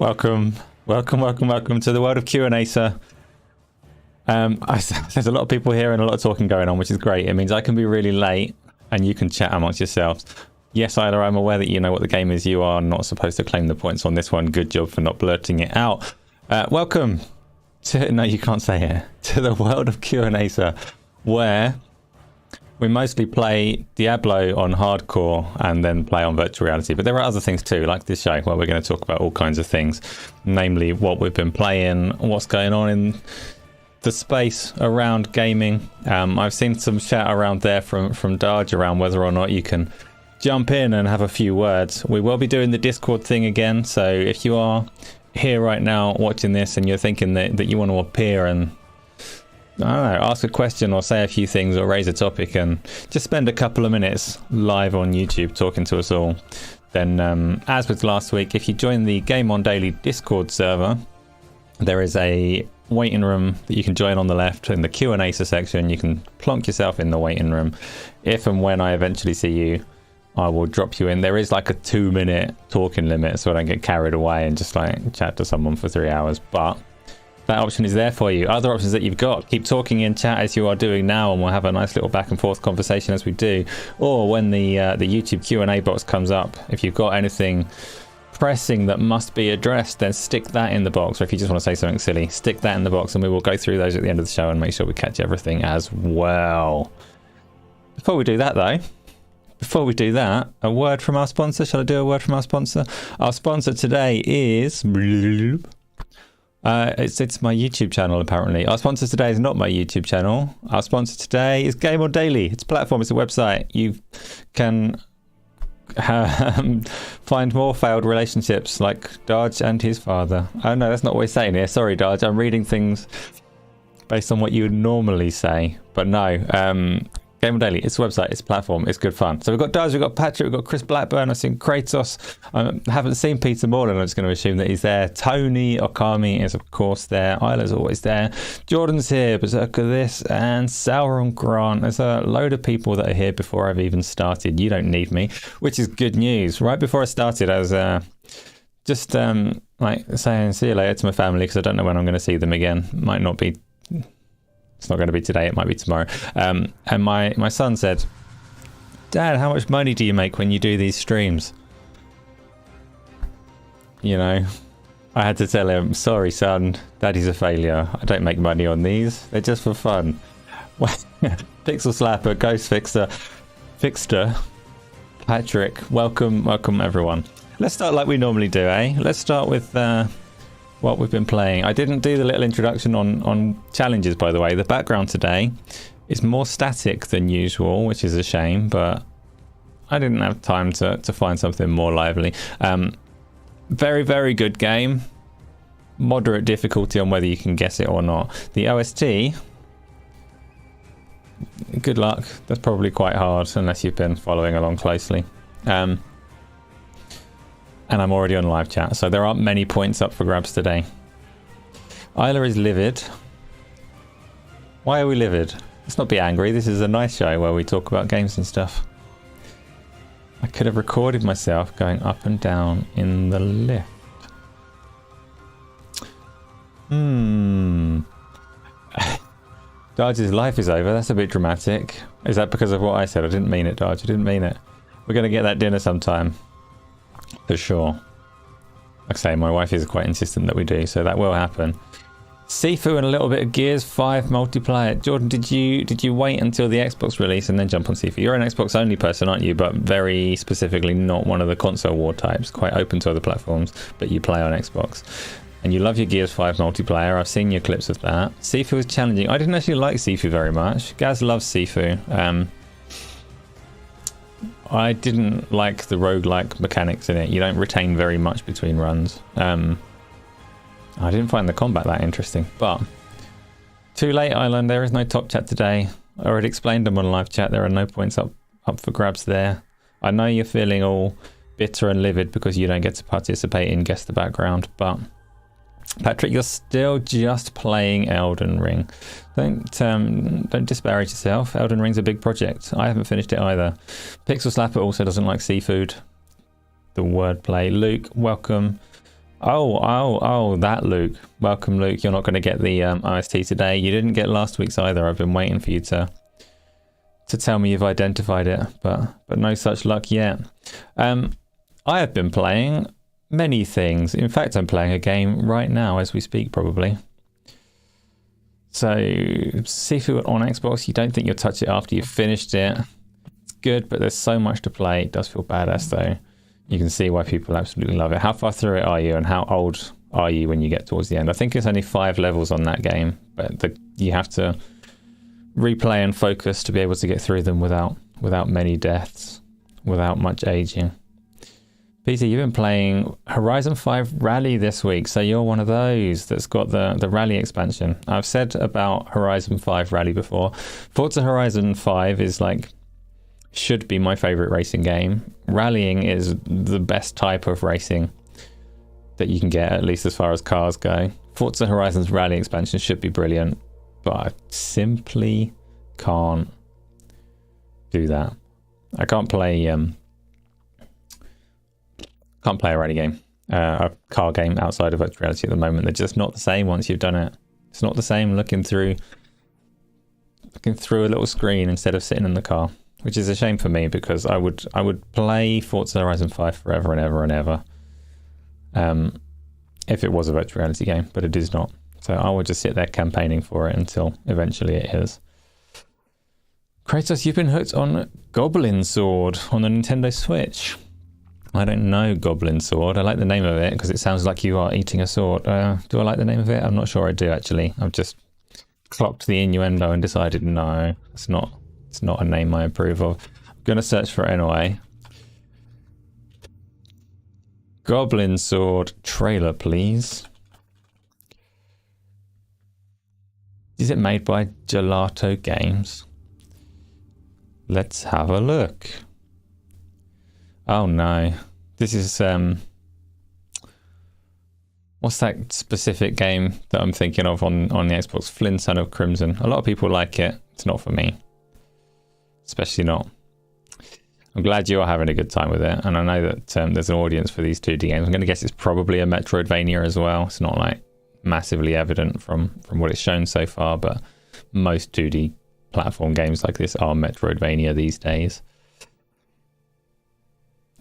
Welcome to the world of Q&A, sir. There's a lot of people here and a lot of talking going on, which is great. It means I can be really late and you can chat amongst yourselves. Yes, Isla, I'm aware that you know what the game is. You are not supposed to claim the points on this one. Good job for not blurting it out. Welcome to, no, you can't say it, to the world of Q&A, sir, where we mostly play Diablo on hardcore and then play on virtual reality. But there are other things too, like this show, where we're going to talk about all kinds of things, namely what we've been playing, what's going on in the space around gaming. I've seen some chat around there from Darge around whether or not you can jump in and have a few words. We will be doing the Discord thing again, so if you are here right now watching this and you're thinking that you want to appear and I don't know, ask a question or say a few things or raise a topic and just spend a couple of minutes live on YouTube talking to us all, then as with last week, if you join the Game On Daily Discord server, there is a waiting room that you can join on the left in the Q&A section. You can plonk yourself in the waiting room. If and when I eventually see you, I will drop you in. There is like a 2-minute talking limit so I don't get carried away and just like chat to someone for 3 hours, but that option is there for you. Other options that you've got, keep talking in chat as you are doing now and we'll have a nice little back and forth conversation as we do. Or when the YouTube Q&A box comes up, if you've got anything pressing that must be addressed, then stick that in the box. Or if you just want to say something silly, stick that in the box and we will go through those at the end of the show and make sure we catch everything as well. Before we do that though, a word from our sponsor. Shall I do a word from our sponsor? Our sponsor today is it's my YouTube channel, apparently. Our sponsor today is not my YouTube channel. Our sponsor today is Game On Daily. It's a platform, it's a website. You can find more failed relationships like Darge and his father. Oh no, that's not what we're saying here. Sorry, Darge. I'm reading things based on what you would normally say. But no, Game On Daily, it's a website, it's a platform, it's good fun. So we've got Daz, we've got Patrick, we've got Chris Blackburn, I've seen Kratos. I haven't seen Peter Morland, I'm just going to assume that he's there. Tony Okami is of course there. Isla's always there. Jordan's here, Berserker this, and Sauron Grant. There's a load of people that are here before I've even started. You don't need me, which is good news. Right before I started, I was just like saying see you later to my family because I don't know when I'm going to see them again. Might not be. It's not going to be today, it might be tomorrow. And my son said, Dad, how much money do you make when you do these streams? You know, I had to tell him, sorry son, Daddy's a failure. I don't make money on these. They're just for fun. Pixel Slapper, Ghost Fixter, Patrick, welcome everyone. Let's start like we normally do, eh? Let's start with what we've been playing. I didn't do the little introduction on challenges, by the way. The background today is more static than usual, which is a shame, but I didn't have time to find something more lively. Very, very good game. Moderate difficulty on whether you can guess it or not. The OST, good luck. That's probably quite hard unless you've been following along closely. And I'm already on live chat, so there aren't many points up for grabs today. Isla is livid. Why are we livid? Let's not be angry. This is a nice show where we talk about games and stuff. I could have recorded myself going up and down in the lift. Darge's life is over. That's a bit dramatic. Is that because of what I said? I didn't mean it, Darge. I didn't mean it. We're going to get that dinner sometime. For sure. Like I say, my wife is quite insistent that we do, so that will happen. Sifu and a little bit of Gears 5 multiplayer. Jordan, did you wait until the Xbox release and then jump on Sifu? You're an Xbox only person, aren't you? But very specifically not one of the console war types. Quite open to other platforms, but you play on Xbox. And you love your Gears 5 multiplayer. I've seen your clips of that. Sifu was challenging. I didn't actually like Sifu very much. Gaz loves Sifu. I didn't like the roguelike mechanics in it. You don't retain very much between runs. I didn't find the combat that interesting. But too late, Island. There is no top chat today. I already explained them on live chat. There are no points up for grabs there. I know you're feeling all bitter and livid because you don't get to participate in Guess the Background, but Patrick, you're still just playing Elden Ring. Don't disparage yourself. Elden Ring's a big project. I haven't finished it either. Pixel Slapper also doesn't like seafood. The wordplay. Luke, welcome. Oh, that Luke. Welcome, Luke. You're not going to get the OST today. You didn't get last week's either. I've been waiting for you to tell me you've identified it, but no such luck yet. I have been playing many things. In fact, I'm playing a game right now as we speak, probably. So, see if you're on Xbox, you don't think you'll touch it after you've finished it. It's good, but there's so much to play. It does feel badass, though. You can see why people absolutely love it. How far through it are you, and how old are you when you get towards the end? I think it's only 5 levels on that game, but you have to replay and focus to be able to get through them without many deaths, without much aging. Peter, you've been playing Horizon 5 Rally this week, so you're one of those that's got the Rally expansion. I've said about Horizon 5 Rally before. Forza Horizon 5 is should be my favorite racing game. Rallying is the best type of racing that you can get, at least as far as cars go. Forza Horizon's Rally expansion should be brilliant, but I simply can't do that. I can't play a rally game, a car game outside of virtual reality at the moment. They're just not the same once you've done it. It's not the same looking through a little screen instead of sitting in the car, which is a shame for me, because I would play Forza Horizon 5 forever and ever and ever if it was a virtual reality game, but it is not. So I will just sit there campaigning for it until eventually it is. Kratos, you've been hooked on Goblin Sword on the Nintendo Switch. I don't know Goblin Sword. I like the name of it because it sounds like you are eating a sword. Do I like the name of it? I'm not sure I do, actually. I've just clocked the innuendo and decided no, it's not a name I approve of. I'm going to search for it anyway. Goblin Sword trailer, please. Is it made by Gelato Games? Let's have a look. Oh no, this is what's that specific game that I'm thinking of on the Xbox? Flynn Son of Crimson. A lot of people like it. It's not for me, especially not. I'm glad you are having a good time with it, and I know that there's an audience for these 2D games. I'm going to guess it's probably a Metroidvania as well. It's not massively evident from what it's shown so far, but most 2D platform games like this are Metroidvania these days.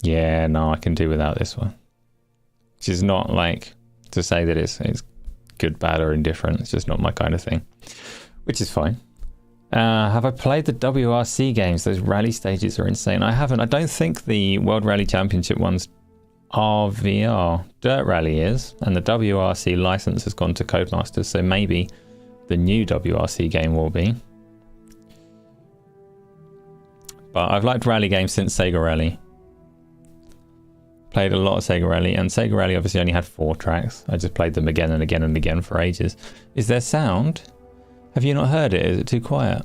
Yeah, no, I can do without this one. Which is not to say that it's good, bad, or indifferent. It's just not my kind of thing, which is fine. Have I played the WRC games? Those rally stages are insane. I haven't. I don't think the World Rally Championship ones are VR. Dirt Rally is, and the WRC license has gone to Codemasters, so maybe the new WRC game will be. But I've liked rally games since Sega Rally. Played a lot of Sega Rally, and Sega Rally obviously only had 4 tracks. I just played them again and again and again for ages. Is there sound? Have you not heard it? Is it too quiet?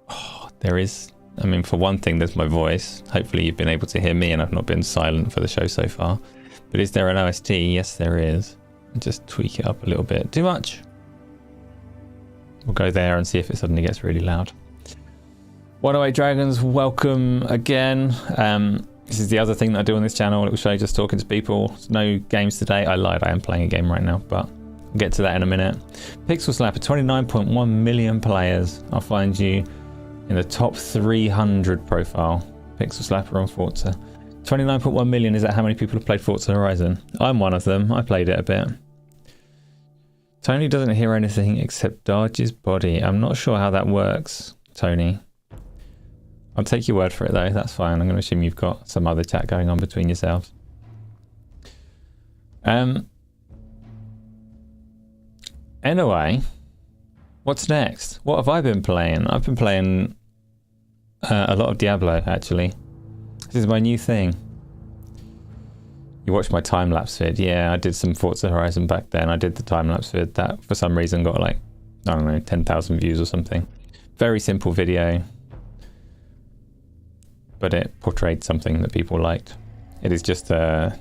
Oh, there is. I mean, for one thing, there's my voice. Hopefully you've been able to hear me and I've not been silent for the show so far. But is there an OST? Yes, there is. Just tweak it up a little bit. Too much. We'll go there and see if it suddenly gets really loud. 108 Dragons, welcome again. This is the other thing that I do on this channel. It will show you just talking to people. No games today. I lied. I am playing a game right now, but we'll get to that in a minute. Pixel Slapper, 29.1 million players. I'll find you in the top 300 profile. Pixel Slapper on Forza. 29.1 million. Is that how many people have played Forza Horizon? I'm one of them. I played it a bit. Tony doesn't hear anything except Darge's body. I'm not sure how that works, Tony. I'll take your word for it though, that's fine. I'm going to assume you've got some other chat going on between yourselves. Anyway, what's next? What have I been playing? I've been playing a lot of Diablo, actually. This is my new thing. You watched my time-lapse vid. Yeah, I did some Forza Horizon back then. I did the time-lapse vid. That, for some reason, got I don't know, 10,000 views or something. Very simple video. But it portrayed something that people liked. It is just an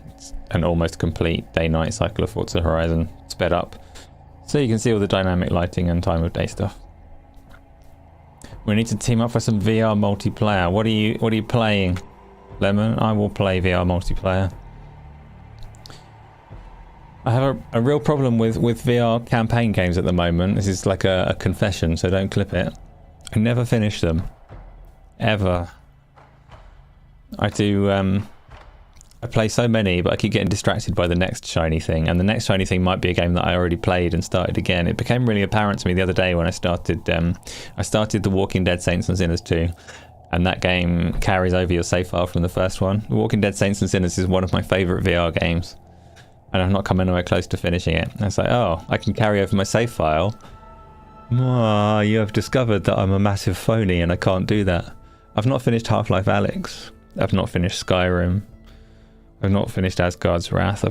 almost complete day-night cycle of Forza Horizon sped up, so you can see all the dynamic lighting and time of day stuff. We need to team up for some VR multiplayer. What are you playing, Lemon? I will play VR multiplayer. I have a real problem with VR campaign games at the moment. This is like a confession, so don't clip it. I never finish them. Ever. I do, I play so many, but I keep getting distracted by the next shiny thing. And the next shiny thing might be a game that I already played and started again. It became really apparent to me the other day when I started The Walking Dead Saints and Sinners 2. And that game carries over your save file from the first one. The Walking Dead Saints and Sinners is one of my favourite VR games. And I'm not coming anywhere close to finishing it. And it's like, oh, I can carry over my save file. Oh, you have discovered that I'm a massive phony and I can't do that. I've not finished Half-Life Alyx. I've not finished Skyrim. I've not finished Asgard's Wrath.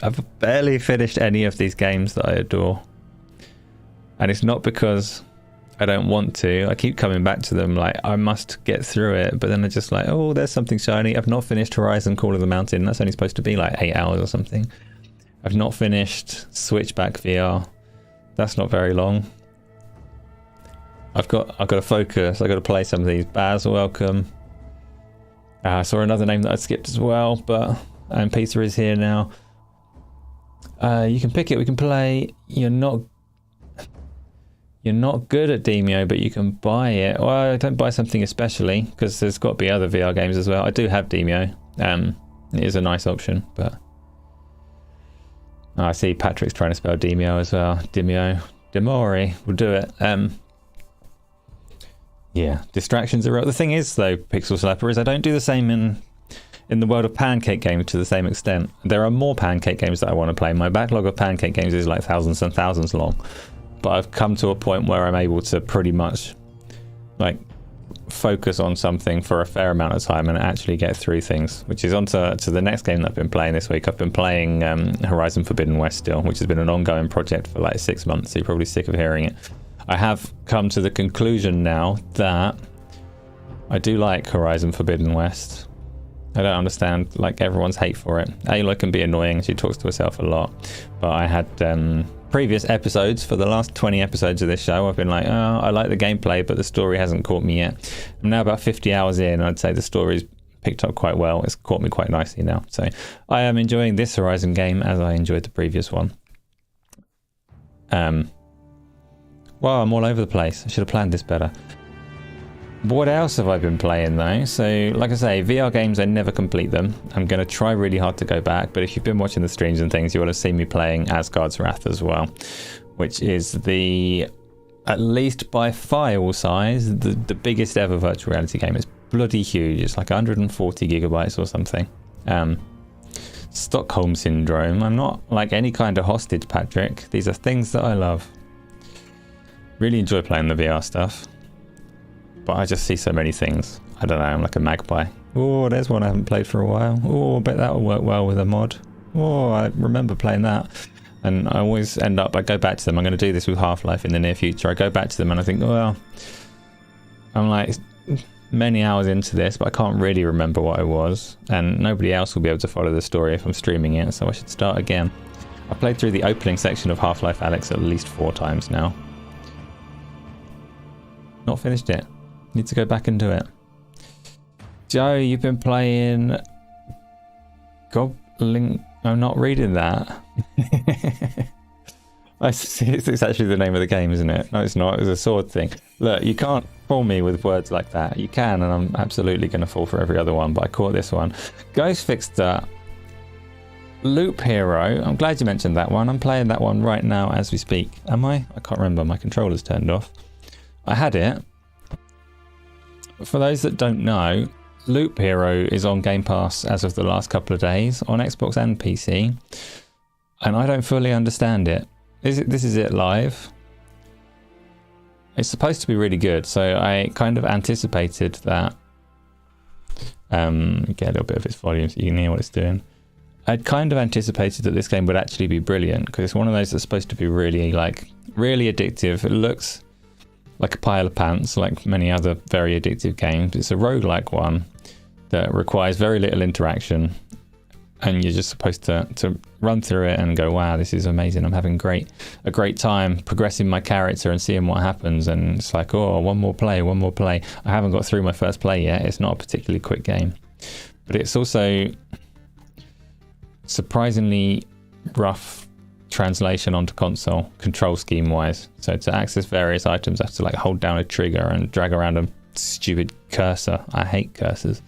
I've barely finished any of these games that I adore. And it's not because I don't want to. I keep coming back to them like I must get through it, but then I just like, oh, there's something shiny. I've not finished Horizon Call of the Mountain. That's only supposed to be like 8 hours or something. I've not finished Switchback VR. That's not very long. I've got to focus. I've got to play some of these. Baz, welcome. I saw another name that I skipped as well, but Peter is here now. You can pick it. We can play. You're not good at Demio, but you can buy it. Well, I don't buy something especially because there's got to be other VR games as well. I do have Demio. It is a nice option, but I see Patrick's trying to spell Demio as well. Demori. We'll do it. Yeah, distractions are real. The thing is, though, Pixel Slapper, is I don't do the same in the world of pancake games to the same extent. There are more pancake games that I want to play. My backlog of pancake games is like thousands and thousands long. But I've come to a point where I'm able to pretty much like focus on something for a fair amount of time and actually get through things, which is on to the next game that I've been playing this week. I've been playing Horizon Forbidden West still, which has been an ongoing project for like 6 months, so you're probably sick of hearing it. I have come to the conclusion now that I do like Horizon Forbidden West. I don't understand like everyone's hate for it. Ayla can be annoying, she talks to herself a lot, but I had previous episodes for the last 20 episodes of this show. I've been like, oh, I like the gameplay, but the story hasn't caught me yet. I'm now about 50 hours in, and I'd say the story's picked up quite well. It's caught me quite nicely now. So I am enjoying this Horizon game as I enjoyed the previous one. Well, I'm all over the place. I should have planned this better. What else have I been playing though? So, like I say, VR games, I never complete them. I'm going to try really hard to go back, but if you've been watching the streams and things, you will have seen me playing Asgard's Wrath as well, which is the, at least by file size, the biggest ever virtual reality game. It's bloody huge. It's like 140 gigabytes or something. Stockholm Syndrome. I'm not like any kind of hostage, Patrick. These are things that I love. Really enjoy playing the VR stuff. But I just see so many things. I don't know, I'm like a magpie. Oh, there's one I haven't played for a while. Oh, I bet that'll work well with a mod. Oh, I remember playing that. And I always end up, I go back to them. I'm going to do this with Half-Life in the near future. I go back to them and I think, well, I'm like many hours into this, but I can't really remember what it was. And nobody else will be able to follow the story if I'm streaming it, so I should start again. I've played through the opening section of Half-Life Alyx at least 4 times now. Not finished it. Need to go back and do it. Joe, you've been playing Goblin. I'm not reading that. It's actually the name of the game, isn't it? No, it's not. It's a sword thing. Look, you can't fool me with words like that. You can, and I'm absolutely going to fall for every other one, but I caught this one. Ghost fixed that. Loop Hero. I'm glad you mentioned that one. I'm playing that one right now as we speak. Am I? I can't remember. My controller's turned off. I had it. For those that don't know, Loop Hero is on Game Pass as of the last couple of days on Xbox and PC, and I don't fully understand it. This is it live? It's supposed to be really good, so I kind of anticipated that. Get a little bit of its volume so you can hear what it's doing. I'd kind of anticipated that this game would actually be brilliant because it's one of those that's supposed to be really addictive. It looks like a pile of pants, like many other very addictive games. It's a roguelike one that requires very little interaction, and you're just supposed to run through it and go, wow, this is amazing. I'm having a great time progressing my character and seeing what happens. And it's like, oh, one more play. I haven't got through my first play yet. It's not a particularly quick game, but it's also surprisingly rough translation onto console, control scheme wise. So to access various items, I have to like hold down a trigger and drag around a stupid cursor. I hate cursors.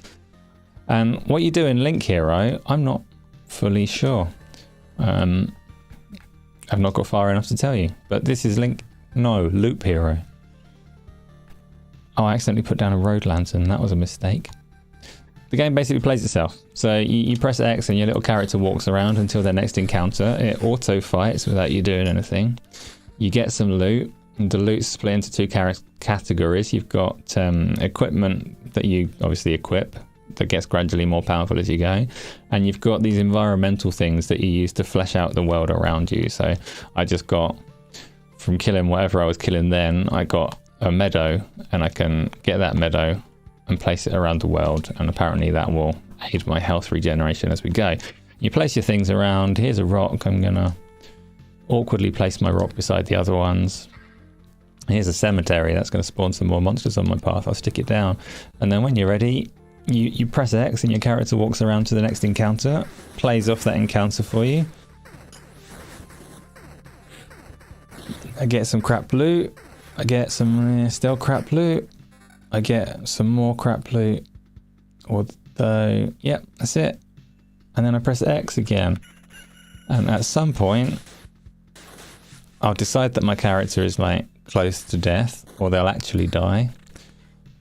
And what you do in Link Hero, I'm not fully sure. I've not got far enough to tell you. But this is Loop Hero. Oh, I accidentally put down a road lantern. That was a mistake. The game basically plays itself. So you press X and your little character walks around until their next encounter. It auto fights without you doing anything. You get some loot. And the loot's split into two categories. You've got equipment that you obviously equip that gets gradually more powerful as you go. And you've got these environmental things that you use to flesh out the world around you. So I just got, from killing whatever I was killing then, I got a meadow, and I can get that meadow and place it around the world, and apparently that will aid my health regeneration as we go. You place your things around. Here's a rock. I'm gonna awkwardly place my rock beside the other ones. Here's a cemetery. That's going to spawn some more monsters on my path. I'll stick it down, and then when you're ready, you press X and your character walks around to the next encounter, plays off that encounter for you. I get some crap loot. I get some still crap loot. I get some more crap loot. Although, yep, that's it. And then I press X again. And at some point, I'll decide that my character is like close to death, or they'll actually die.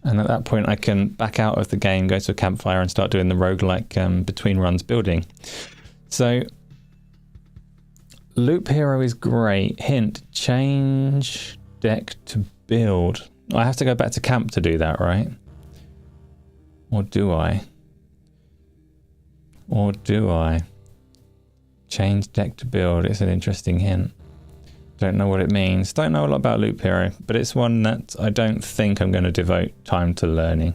And at that point, I can back out of the game, go to a campfire, and start doing the roguelike between runs building. So, Loop Hero is great. Hint, change deck to build. I have to go back to camp to do that, right? Or do I? Or do I? Change deck to build. It's an interesting hint. Don't know what it means. Don't know a lot about Loop Hero, but it's one that I don't think I'm going to devote time to learning.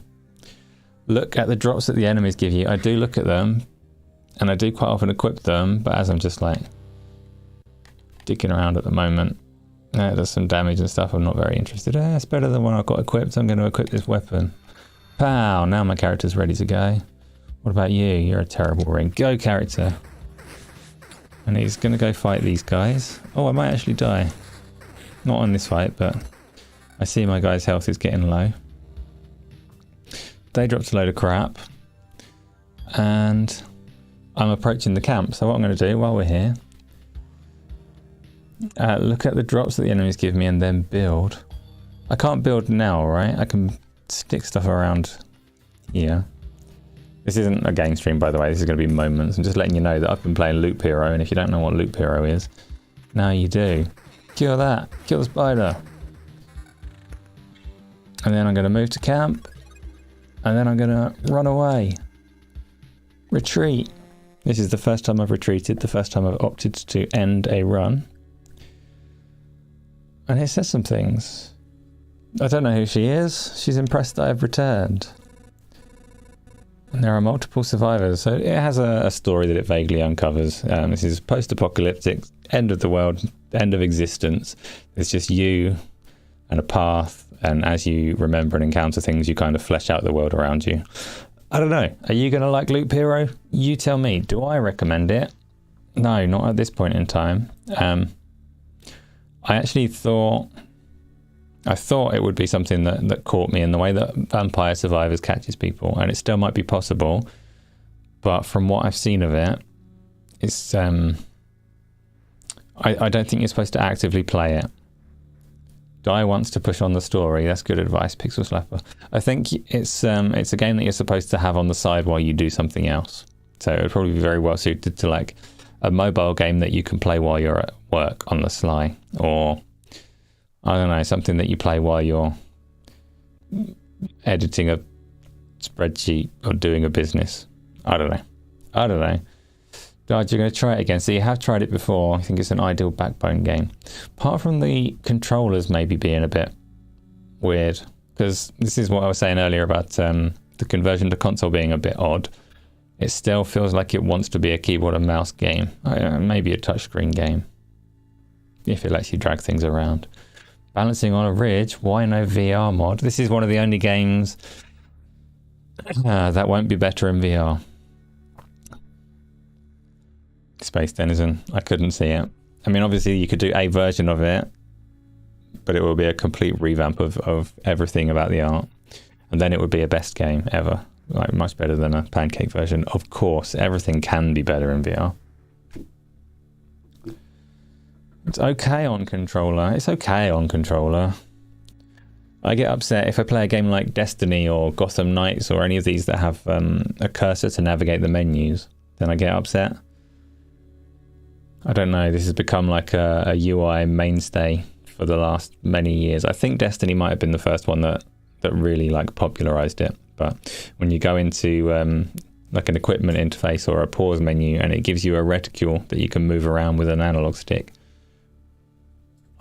Look at the drops that the enemies give you. I do look at them, and I do quite often equip them, but as I'm just like digging around at the moment, it does some damage and stuff. I'm not very interested. It's better than one I've got equipped. I'm going to equip this weapon. Pow! Now my character's ready to go. What about you? You're a terrible ring. Go, character. And he's going to go fight these guys. Oh, I might actually die. Not on this fight, but I see my guy's health is getting low. They dropped a load of crap. And I'm approaching the camp. So what I'm going to do while we're here, look at the drops that the enemies give me and then build. I can't build now, right? I can stick stuff around here. This isn't a game stream, by the way. This is going to be moments. I'm just letting you know that I've been playing Loop Hero, and if you don't know what Loop Hero is, now you do. Kill that. Kill the spider. And then I'm going to move to camp, and then I'm going to run away. Retreat. This is the first time I've retreated, the first time I've opted to end a run. And it says some things. I don't know who she is. She's impressed that I've returned. And there are multiple survivors, so it has a story that it vaguely uncovers. This is post-apocalyptic, end of the world, end of existence. It's just you and a path, and as you remember and encounter things, you kind of flesh out the world around you. I don't know. Are you going to like Loop Hero? You tell me. Do I recommend it? No, not at this point in time. I actually thought it would be something that caught me in the way that Vampire Survivors catches people, and it still might be possible, but from what I've seen of it, it's I don't think you're supposed to actively play it. Die once to push on the story. That's good advice, Pixel Slapper. I think it's a game that you're supposed to have on the side while you do something else. So it would probably be very well suited to like a mobile game that you can play while you're at work on the sly, or I don't know, something that you play while you're editing a spreadsheet or doing a business. I don't know. God, you're going to try it again. So you have tried it before. I think it's an ideal backbone game. Apart from the controllers maybe being a bit weird, because this is what I was saying earlier about the conversion to console being a bit odd. It still feels like it wants to be a keyboard and mouse game. Maybe a touchscreen game, if it lets you drag things around. Balancing on a ridge, why no VR mod? This is one of the only games that won't be better in VR. Space Denizen. I couldn't see it. I mean, obviously you could do a version of it, but it will be a complete revamp of everything about the art. And then it would be a best game ever. Like, much better than a pancake version. Of course, everything can be better in VR. It's okay on controller. It's okay on controller. I get upset if I play a game like Destiny or Gotham Knights or any of these that have a cursor to navigate the menus. Then I get upset. I don't know, this has become like a UI mainstay for the last many years. I think Destiny might have been the first one that really like popularized it. But when you go into like an equipment interface or a pause menu and it gives you a reticule that you can move around with an analog stick,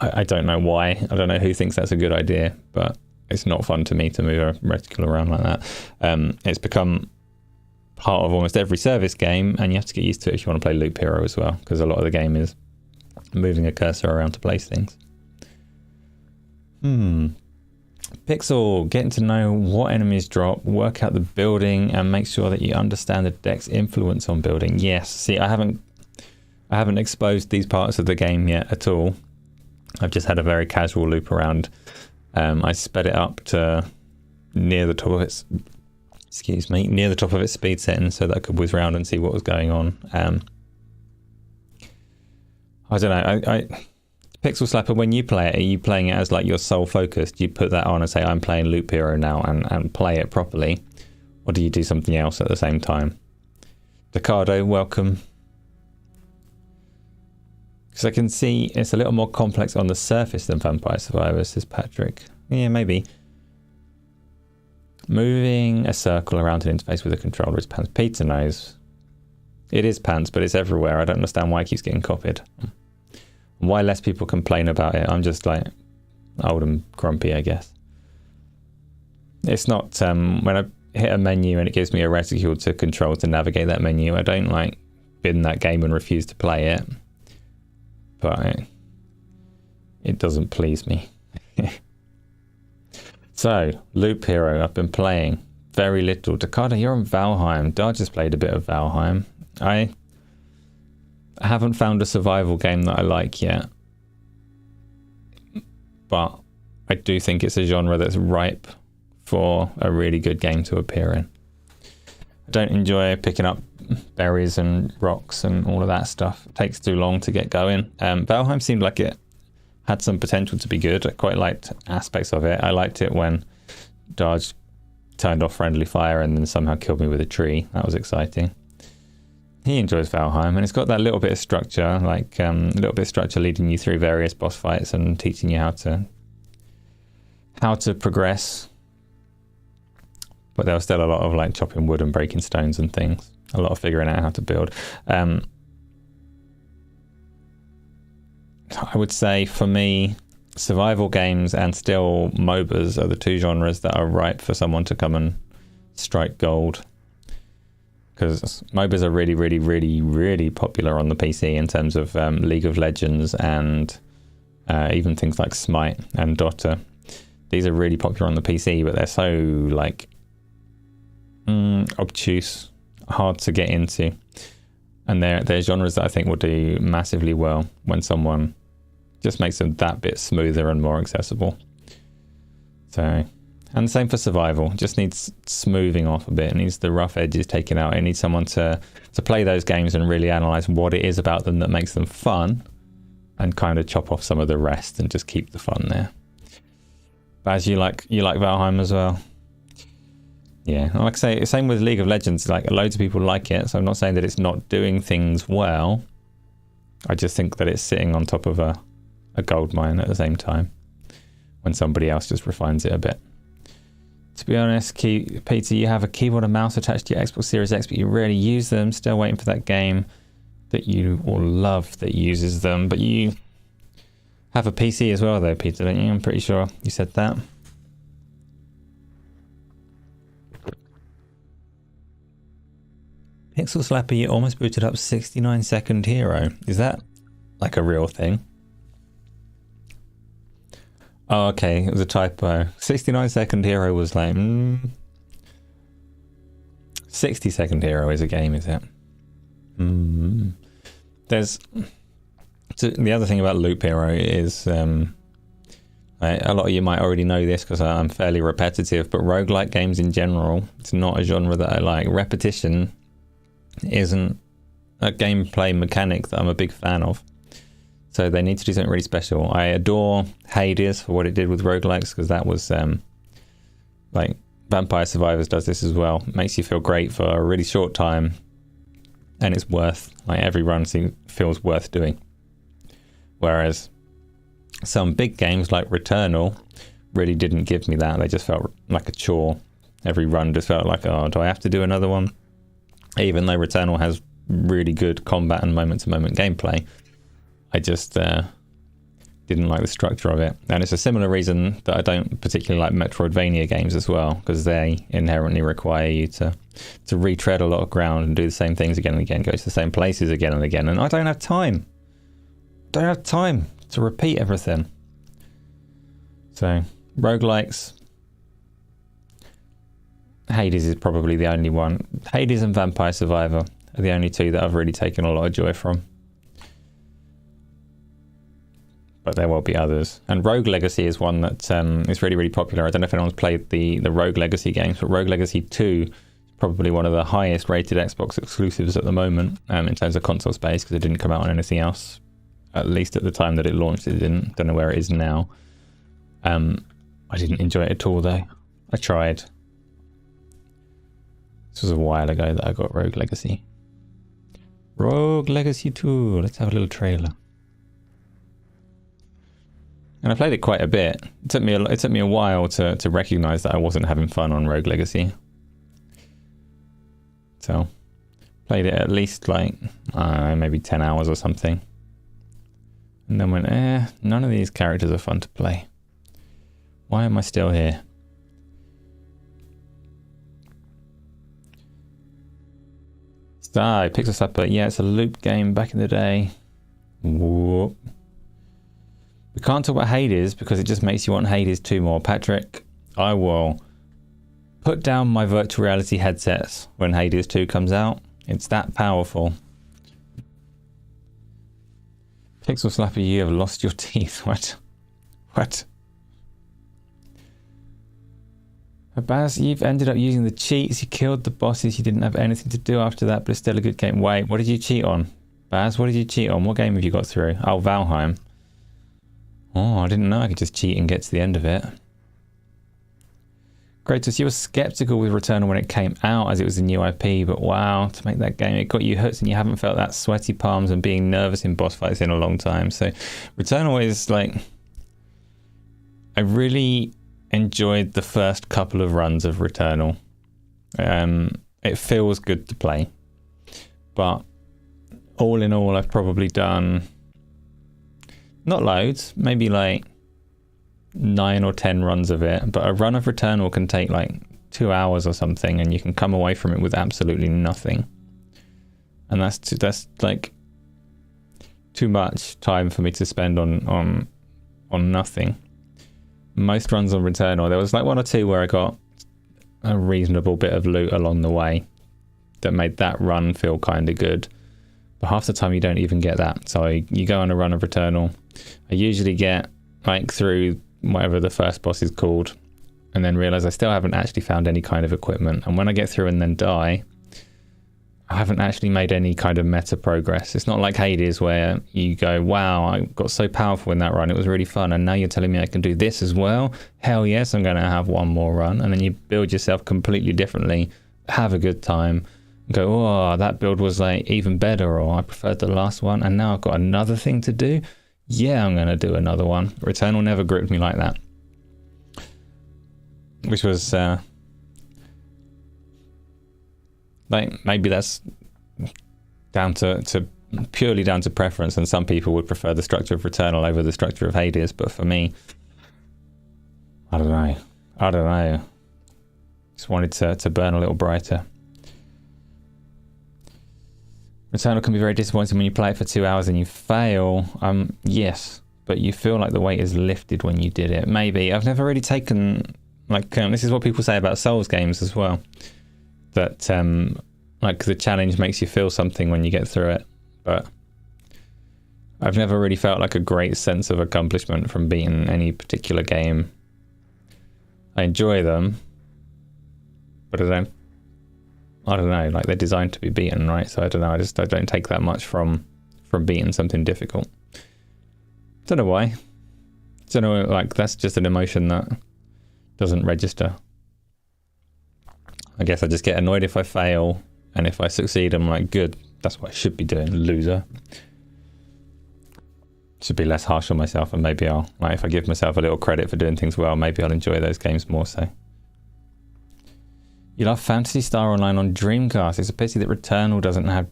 I don't know why. I don't know who thinks that's a good idea, but it's not fun to me to move a reticule around like that. It's become part of almost every service game, and you have to get used to it if you want to play Loop Hero as well, because a lot of the game is moving a cursor around to place things. Pixel, getting to know what enemies drop, work out the building, and make sure that you understand the deck's influence on building. Yes, see, I haven't exposed these parts of the game yet at all. I've just had a very casual loop around. I sped it up to near the top of its, near the top of its speed setting so that I could whiz around and see what was going on. I don't know. Pixel Slapper, when you play it, are you playing it as like your sole focus? Do you put that on and say, I'm playing Loop Hero now and play it properly? Or do you do something else at the same time? Ricardo, welcome. Because I can see it's a little more complex on the surface than Vampire Survivors, says Patrick. Yeah, maybe. Moving a circle around an interface with a controller is pants. Peter knows. It is pants, but it's everywhere. I don't understand why it keeps getting copied. Why less people complain about it. I'm just like old and grumpy, I guess. It's not when I hit a menu and it gives me a reticule to control to navigate that menu, I don't like bin that game and refuse to play it. But it doesn't please me. So, Loop Hero, I've been playing very little. Takada, you're on Valheim. Dar just played a bit of Valheim. I haven't found a survival game that I like yet. But I do think it's a genre that's ripe for a really good game to appear in. I don't enjoy picking up berries and rocks and all of that stuff. It takes too long to get going. Valheim seemed like it had some potential to be good. I quite liked aspects of it. I liked it when Darge turned off friendly fire and then somehow killed me with a tree. That was exciting. He enjoys Valheim, and it's got that little bit of structure, like a little bit of structure leading you through various boss fights and teaching you how to progress. But there was still a lot of like chopping wood and breaking stones and things. A lot of figuring out how to build. I would say for me, survival games and still MOBAs are the two genres that are ripe for someone to come and strike gold. Because MOBAs are really, really, really, really popular on the PC in terms of League of Legends and even things like Smite and Dota. These are really popular on the PC, but they're so like obtuse, hard to get into. And they're genres that I think will do massively well when someone just makes them that bit smoother and more accessible. So, and the same for survival. It just needs smoothing off a bit. It needs the rough edges taken out. It needs someone to play those games and really analyze what it is about them that makes them fun, and kind of chop off some of the rest and just keep the fun there. Baz, you like Valheim as well? Yeah, like I say, same with League of Legends. Like, loads of people like it, so I'm not saying that it's not doing things well. I just think that it's sitting on top of a gold mine at the same time, when somebody else just refines it a bit. To be honest, Peter, you have a keyboard and mouse attached to your Xbox Series X, but you rarely use them. Still waiting for that game that you all love that uses them. But you have a PC as well, though, Peter, don't you? I'm pretty sure you said that. Pixel Slapper, you almost booted up 69-second hero. Is that like a real thing? Oh, okay, it was a typo. 69-second hero was like... 60-second hero is a game, is it? there's the other thing about Loop Hero is a lot of you might already know this because I'm fairly repetitive, but roguelike games in general, it's not a genre that I like. Repetition isn't a gameplay mechanic that I'm a big fan of. So they need to do something really special. I adore Hades for what it did with roguelikes, because that was like Vampire Survivors does this as well. It makes you feel great for a really short time, and it's worth, like, every run feels worth doing. Whereas some big games like Returnal really didn't give me that. They just felt like a chore. Every run just felt like, oh, do I have to do another one? Even though Returnal has really good combat and moment-to-moment gameplay, I just didn't like the structure of it. And it's a similar reason that I don't particularly like Metroidvania games as well, because they inherently require you to retread a lot of ground and do the same things again and again, go to the same places again and again, and I don't have time. Don't have time to repeat everything. So, roguelikes, Hades is probably the only one. Hades and Vampire Survivor are the only two that I've really taken a lot of joy from. But there will be others. And Rogue Legacy is one that is really, really popular. I don't know if anyone's played the Rogue Legacy games, but Rogue Legacy 2 is probably one of the highest rated Xbox exclusives at the moment in terms of console space, because it didn't come out on anything else. At least at the time that it launched, it didn't. Don't know where it is now. I didn't enjoy it at all, though. I tried. This was a while ago that I got Rogue Legacy. Rogue Legacy 2. Let's have a little trailer. And I played it quite a bit. It took me a while to recognise that I wasn't having fun on Rogue Legacy. So, played it at least like, I don't know, maybe 10 hours or something. And then went, none of these characters are fun to play. Why am I still here? So, it picks us up, yeah, it's a loop game back in the day. Whoop. We can't talk about Hades because it just makes you want Hades 2 more. Patrick, I will put down my virtual reality headsets when Hades 2 comes out. It's that powerful. Pixel Slapper, you have lost your teeth. What? What? Baz, you've ended up using the cheats. You killed the bosses. You didn't have anything to do after that, but it's still a good game. Wait, what did you cheat on? Baz, what did you cheat on? What game have you got through? Oh, Valheim. Oh, I didn't know I could just cheat and get to the end of it. Kratos, you were skeptical with Returnal when it came out as it was a new IP, but wow, to make that game, it got you hooked and you haven't felt that sweaty palms and being nervous in boss fights in a long time. So Returnal is like, I really enjoyed the first couple of runs of Returnal. It feels good to play, but all in all, I've probably done not loads, maybe like 9 or 10 runs of it, but a run of Returnal can take like 2 hours or something, and you can come away from it with absolutely nothing. And that's like too much time for me to spend on nothing. Most runs on Returnal, there was like 1 or 2 where I got a reasonable bit of loot along the way that made that run feel kind of good. But half the time you don't even get that. So you go on a run of Returnal. I usually get like through whatever the first boss is called, and then realize I still haven't actually found any kind of equipment. And when I get through and then die, I haven't actually made any kind of meta progress. It's not like Hades where you go, wow, I got so powerful in that run, it was really fun, and now you're telling me I can do this as well? Hell yes, I'm going to have one more run. And then you build yourself completely differently, have a good time, go, oh, that build was like even better, or I preferred the last one, and now I've got another thing to do. Yeah, I'm going to do another one. Returnal never gripped me like that. Which was, like, maybe that's down to purely down to preference, and some people would prefer the structure of Returnal over the structure of Hades, but for me, I don't know. Just wanted to burn a little brighter. Returnal can be very disappointing when you play it for 2 hours and you fail. Yes, but you feel like the weight is lifted when you did it. Maybe. I've never really taken, like, this is what people say about Souls games as well. That, like, the challenge makes you feel something when you get through it. But I've never really felt like a great sense of accomplishment from beating any particular game. I enjoy them, but I don't know, like they're designed to be beaten, right? So I don't know, I don't take that much from beating something difficult. Don't know why. Don't know, like that's just an emotion that doesn't register. I guess I just get annoyed if I fail, and if I succeed I'm like, good, that's what I should be doing, loser. Should be less harsh on myself, and maybe I'll, like, if I give myself a little credit for doing things well, maybe I'll enjoy those games more so. You love Phantasy Star Online on Dreamcast. It's a pity that Returnal doesn't have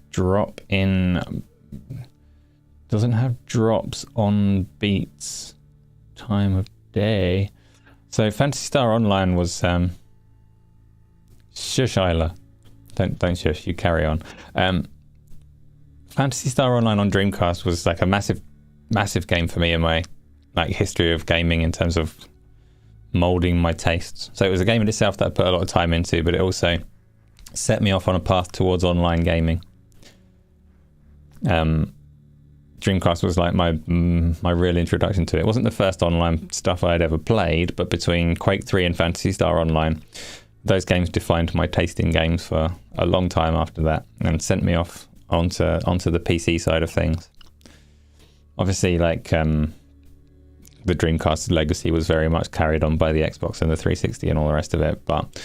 drops on Beats time of day. So Phantasy Star Online was shush, Isla. Don't shush, you carry on. Phantasy Star Online on Dreamcast was like a massive game for me in my like history of gaming in terms of molding my tastes. So it was a game in itself that I put a lot of time into, but it also set me off on a path towards online gaming. Dreamcast was like my real introduction to it. It wasn't the first online stuff I had ever played, but between Quake 3 and Phantasy Star Online, those games defined my taste in games for a long time after that, and sent me off onto the PC side of things. Obviously, like the Dreamcast legacy was very much carried on by the Xbox and the 360 and all the rest of it, but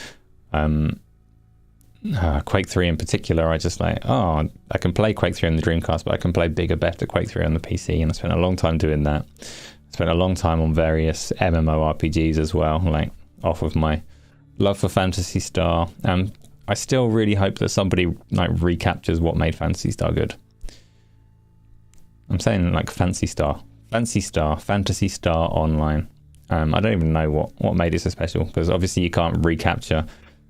Quake 3 in particular, I just like, I can play Quake 3 on the Dreamcast, but I can play bigger, better Quake 3 on the PC, and I spent a long time doing that. I spent a long time on various MMORPGs as well, like off of my love for Phantasy Star. I still really hope that somebody like recaptures what made Phantasy Star good. I'm saying like Fancy Star Online. I don't even know what made it so special, because obviously you can't recapture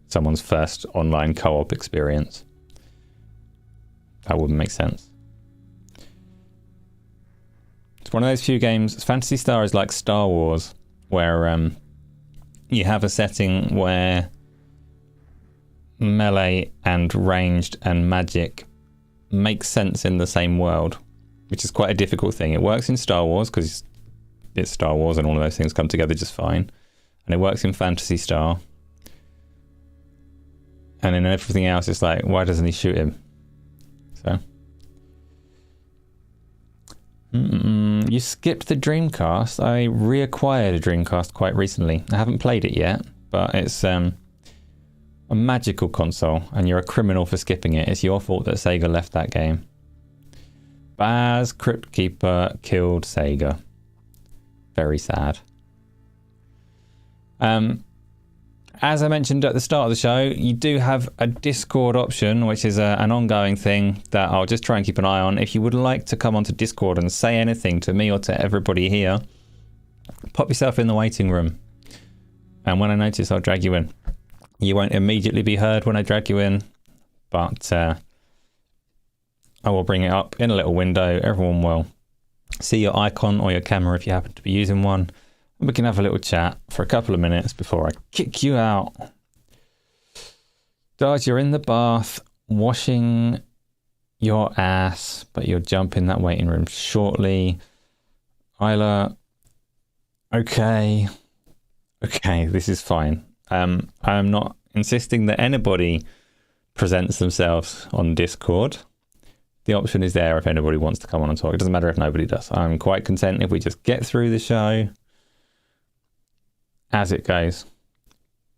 someone's first online co-op experience. That wouldn't make sense. It's one of those few games. Phantasy Star is like Star Wars, where you have a setting where melee and ranged and magic make sense in the same world, which is quite a difficult thing. It works in Star Wars because it's Star Wars and all of those things come together just fine, and it works in Phantasy Star, and in everything else it's like, why doesn't he shoot him? So you skipped the Dreamcast. I reacquired a Dreamcast quite recently. I haven't played it yet, but it's a magical console, and you're a criminal for skipping it. It's your fault that Sega left that game. Baz Crypt Keeper killed Sega. Very sad. As I mentioned at the start of the show, you do have a Discord option, which is an ongoing thing that I'll just try and keep an eye on. If you would like to come onto Discord and say anything to me or to everybody here, pop yourself in the waiting room. And when I notice, I'll drag you in. You won't immediately be heard when I drag you in, but I will bring it up in a little window. Everyone will see your icon or your camera if you happen to be using one. And we can have a little chat for a couple of minutes before I kick you out. Dodge, you're in the bath washing your ass, but you'll jump in that waiting room shortly. Isla, okay, this is fine. I'm not insisting that anybody presents themselves on Discord. The option is there if anybody wants to come on and talk. It doesn't matter if nobody does. I'm quite content if we just get through the show as it goes.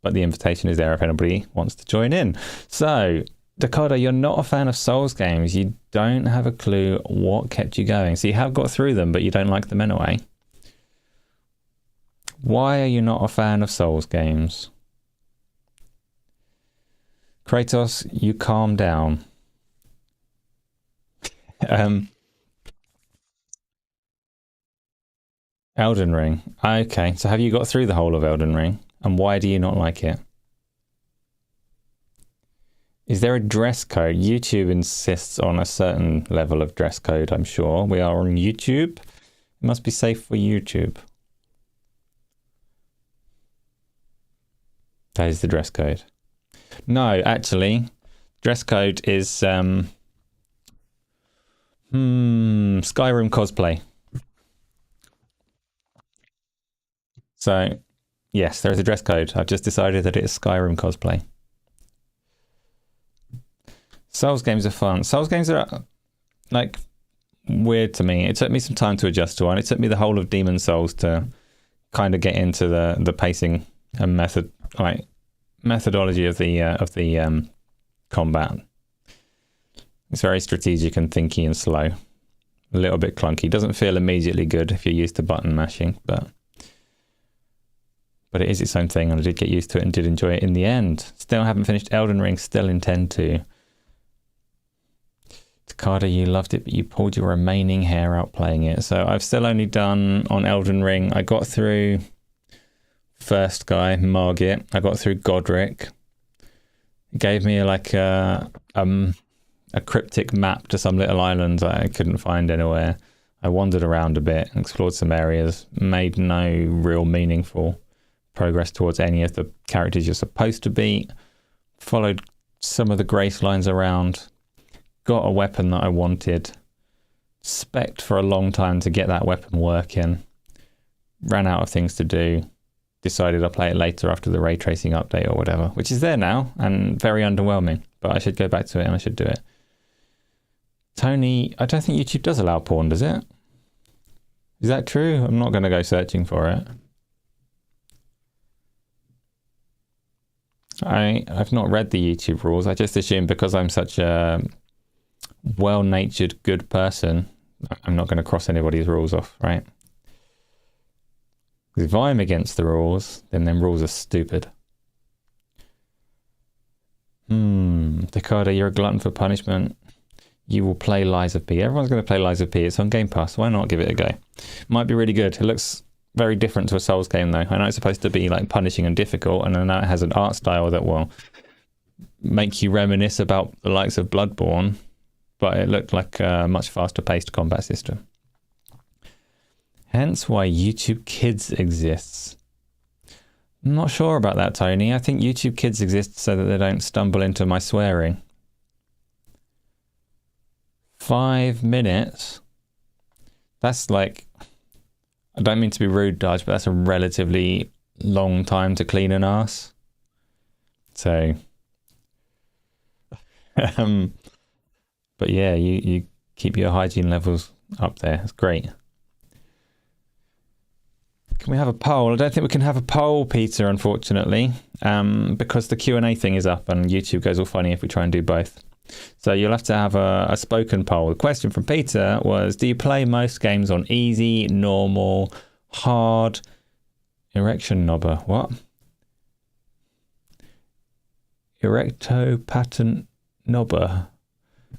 But the invitation is there if anybody wants to join in. So, Dakota, you're not a fan of Souls games. You don't have a clue what kept you going. So you have got through them, but you don't like them anyway. Why are you not a fan of Souls games? Kratos, you calm down. Elden Ring. Okay, so have you got through the whole of Elden Ring? And why do you not like it? Is there a dress code? YouTube insists on a certain level of dress code, I'm sure. We are on YouTube. It must be safe for YouTube. That is the dress code. No, actually, dress code is Skyrim cosplay. So, yes, there is a dress code. I've just decided that it is Skyrim cosplay. Souls games are fun. Souls games are, like, weird to me. It took me some time to adjust to one. It took me the whole of Demon Souls to kind of get into the pacing and methodology of the combat. It's very strategic and thinky and slow. A little bit clunky. Doesn't feel immediately good if you're used to button mashing, but it is its own thing, and I did get used to it and did enjoy it in the end. Still haven't finished Elden Ring, still intend to. Takada, you loved it, but you pulled your remaining hair out playing it. So I've still only done on Elden Ring. I got through first guy, Margit. I got through Godric. It gave me like a cryptic map to some little islands I couldn't find anywhere. I wandered around a bit, explored some areas, made no real meaningful progress towards any of the characters you're supposed to beat. Followed some of the grace lines around. Got a weapon that I wanted. Spec'd for a long time to get that weapon working. Ran out of things to do. Decided I'll play it later after the ray tracing update or whatever, which is there now and very underwhelming, but I should go back to it and I should do it. Tony, I don't think YouTube does allow porn, does it? Is that true? I'm not going to go searching for it. I've not read the YouTube rules. I just assume because I'm such a well-natured, good person, I'm not going to cross anybody's rules off, right? If I'm against the rules, then them rules are stupid. Dakota, you're a glutton for punishment. You will play Lies of P. Everyone's going to play Lies of P. It's on Game Pass. Why not give it a go? Might be really good. It looks very different to a Souls game, though. I know it's supposed to be like punishing and difficult, and I know it has an art style that will make you reminisce about the likes of Bloodborne, but it looked like a much faster-paced combat system. Hence why YouTube Kids exists. I'm not sure about that, Tony. I think YouTube Kids exists so that they don't stumble into my swearing. 5 minutes? That's like... I don't mean to be rude, Dodge, but that's a relatively long time to clean an ass. So... but yeah, you keep your hygiene levels up there. It's great. Can we have a poll? I don't think we can have a poll, Peter, unfortunately, because the Q&A thing is up and YouTube goes all funny if we try and do both. So you'll have to have a spoken poll. The question from Peter was, do you play most games on easy, normal, hard, erection knobber? What? Erecto patent knobber.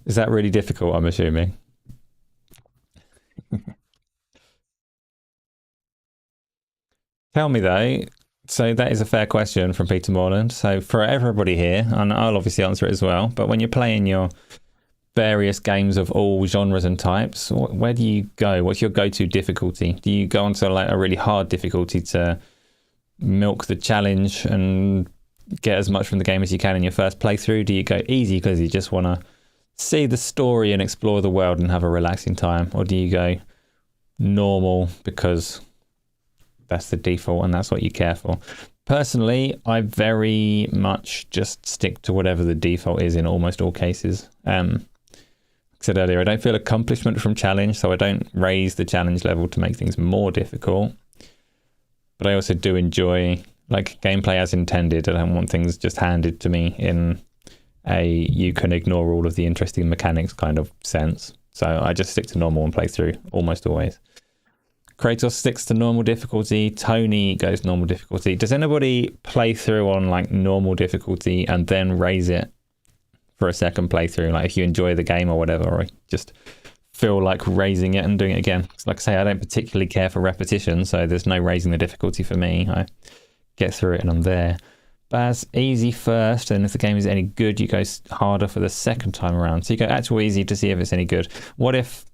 Is that really difficult, I'm assuming? Tell me though, so that is a fair question from Peter Morland. So for everybody here, and I'll obviously answer it as well, but when you're playing your various games of all genres and types, where do you go? What's your go-to difficulty? Do you go onto like a really hard difficulty to milk the challenge and get as much from the game as you can in your first playthrough? Do you go easy because you just want to see the story and explore the world and have a relaxing time? Or do you go normal because that's the default and that's what you care for? Personally, I very much just stick to whatever the default is in almost all cases. Like I said earlier, I don't feel accomplishment from challenge, so I don't raise the challenge level to make things more difficult. But I also do enjoy like gameplay as intended. I don't want things just handed to me in a you can ignore all of the interesting mechanics kind of sense. So I just stick to normal and play through almost always. Kratos sticks to normal difficulty. Tony goes normal difficulty. Does anybody play through on like normal difficulty and then raise it for a second playthrough? Like if you enjoy the game or whatever, or just feel like raising it and doing it again? Like I say, I don't particularly care for repetition, so there's no raising the difficulty for me. I get through it and I'm there. Baz, easy first, and if the game is any good, you go harder for the second time around. So you go actual easy to see if it's any good. What if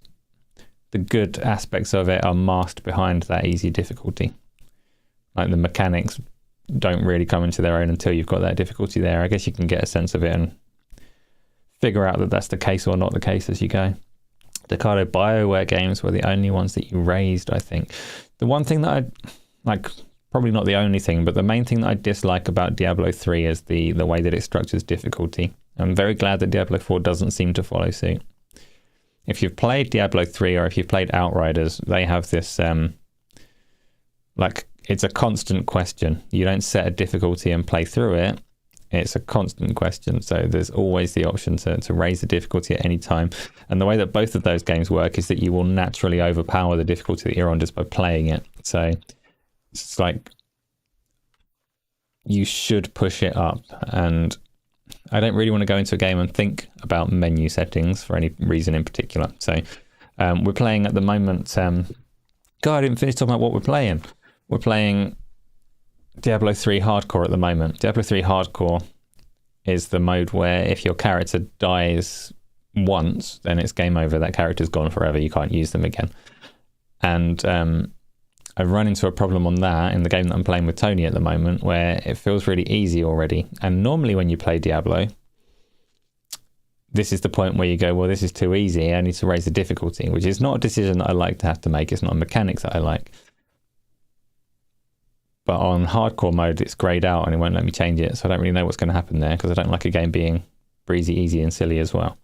the good aspects of it are masked behind that easy difficulty? Like the mechanics don't really come into their own until you've got that difficulty there. I guess you can get a sense of it and figure out that that's the case or not the case as you go. Decado BioWare games were the only ones that you raised, I think. The one thing that I like, probably not the only thing, but the main thing that I dislike about Diablo 3 is the way that it structures difficulty. I'm very glad that Diablo 4 doesn't seem to follow suit. If you've played Diablo 3 or if you've played Outriders, they have this, like, it's a constant question. You don't set a difficulty and play through it. It's a constant question. So there's always the option to raise the difficulty at any time. And the way that both of those games work is that you will naturally overpower the difficulty that you're on just by playing it. So it's like you should push it up. And I don't really want to go into a game and think about menu settings for any reason in particular. So we're playing at the moment. God, I didn't finish talking about what we're playing. We're playing Diablo 3 Hardcore at the moment. Diablo 3 Hardcore is the mode where if your character dies once, then it's game over. That character's gone forever. You can't use them again. And I've run into a problem on that in the game that I'm playing with Tony at the moment, where it feels really easy already. And normally when you play Diablo, this is the point where you go, well, this is too easy. I need to raise the difficulty, which is not a decision that I like to have to make. It's not a mechanic that I like. But on hardcore mode, it's grayed out and it won't let me change it. So I don't really know what's going to happen there because I don't like a game being breezy, easy and silly as well.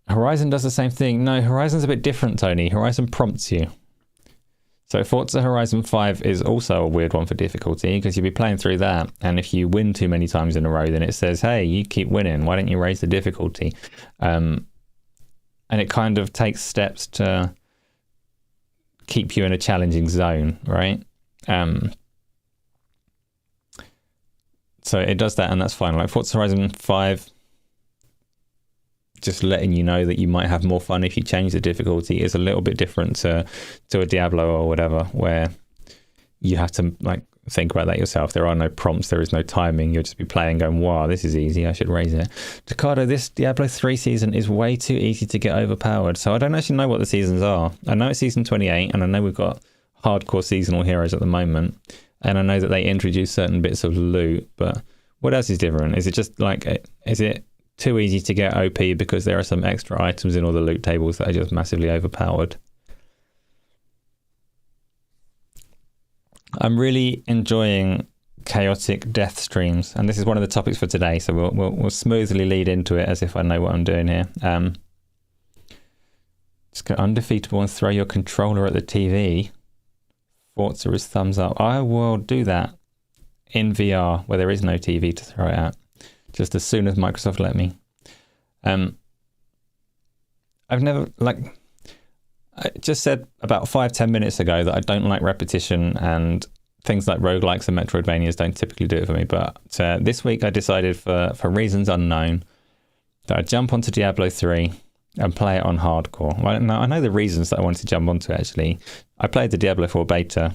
Horizon does the same thing. No, Horizon's a bit different, Tony. Horizon prompts you. So Forza Horizon 5 is also a weird one for difficulty because you'll be playing through that. And if you win too many times in a row, then it says, hey, you keep winning. Why don't you raise the difficulty? And it kind of takes steps to keep you in a challenging zone, right? So it does that and that's fine. Like Forza Horizon 5, just letting you know that you might have more fun if you change the difficulty is a little bit different to a Diablo or whatever, where you have to like think about that yourself. There are no prompts, there is no timing. You'll just be playing going, wow, this is easy, I should raise it. Decado, this Diablo 3 season is way too easy to get overpowered. So I don't actually know what the seasons are. I know it's season 28 and I know we've got hardcore seasonal heroes at the moment. And I know that they introduce certain bits of loot, but what else is different? Is it just like, is it too easy to get OP because there are some extra items in all the loot tables that are just massively overpowered? I'm really enjoying chaotic death streams, and this is one of the topics for today, so we'll smoothly lead into it as if I know what I'm doing here. Just go undefeatable and throw your controller at the TV. Forza is thumbs up. I will do that in VR where there is no TV to throw it at, just as soon as Microsoft let me. I've never, like, I just said about 5-10 minutes ago that I don't like repetition, and things like roguelikes and Metroidvanias don't typically do it for me. But this week I decided, for reasons unknown, that I'd jump onto Diablo 3 and play it on hardcore. Well, now, I know the reasons that I wanted to jump onto it, actually. I played the Diablo 4 beta.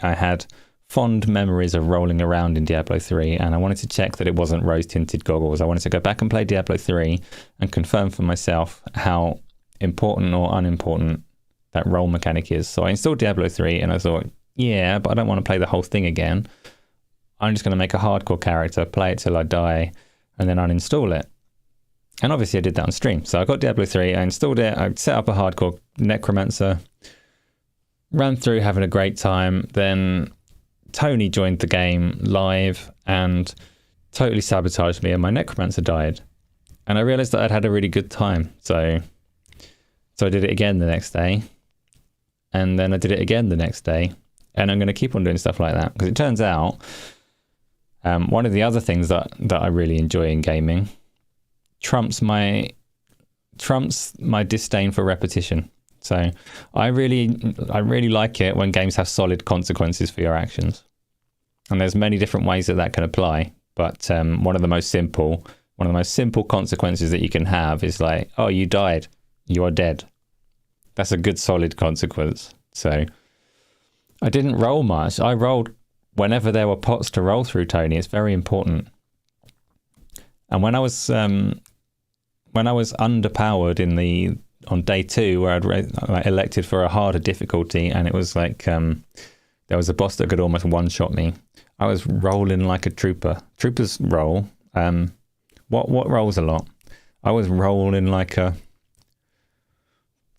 I had fond memories of rolling around in Diablo 3, and I wanted to check that it wasn't rose-tinted goggles. I wanted to go back and play Diablo 3 and confirm for myself how important or unimportant that roll mechanic is. So I installed Diablo 3 and I thought, yeah, but I don't want to play the whole thing again. I'm just going to make a hardcore character, play it till I die, and then uninstall it. And obviously I did that on stream. So I got Diablo 3, I installed it, I set up a hardcore necromancer, ran through having a great time. Then Tony joined the game live and totally sabotaged me, and my necromancer died. And I realized that I'd had a really good time. So I did it again the next day. And then I did it again the next day. And I'm going to keep on doing stuff like that, because it turns out one of the other things that I really enjoy in gaming trumps my disdain for repetition. So I really like it when games have solid consequences for your actions. And there's many different ways that can apply. But one of the most simple consequences that you can have is like, oh, you died, you are dead. That's a good solid consequence. So I didn't roll much. I rolled whenever there were pots to roll through, Tony. It's very important. And when I was underpowered on day 2, where I'd elected for a harder difficulty, and it was like there was a boss that could almost one-shot me, I was rolling like a trooper. Troopers roll. What rolls a lot? I was rolling like a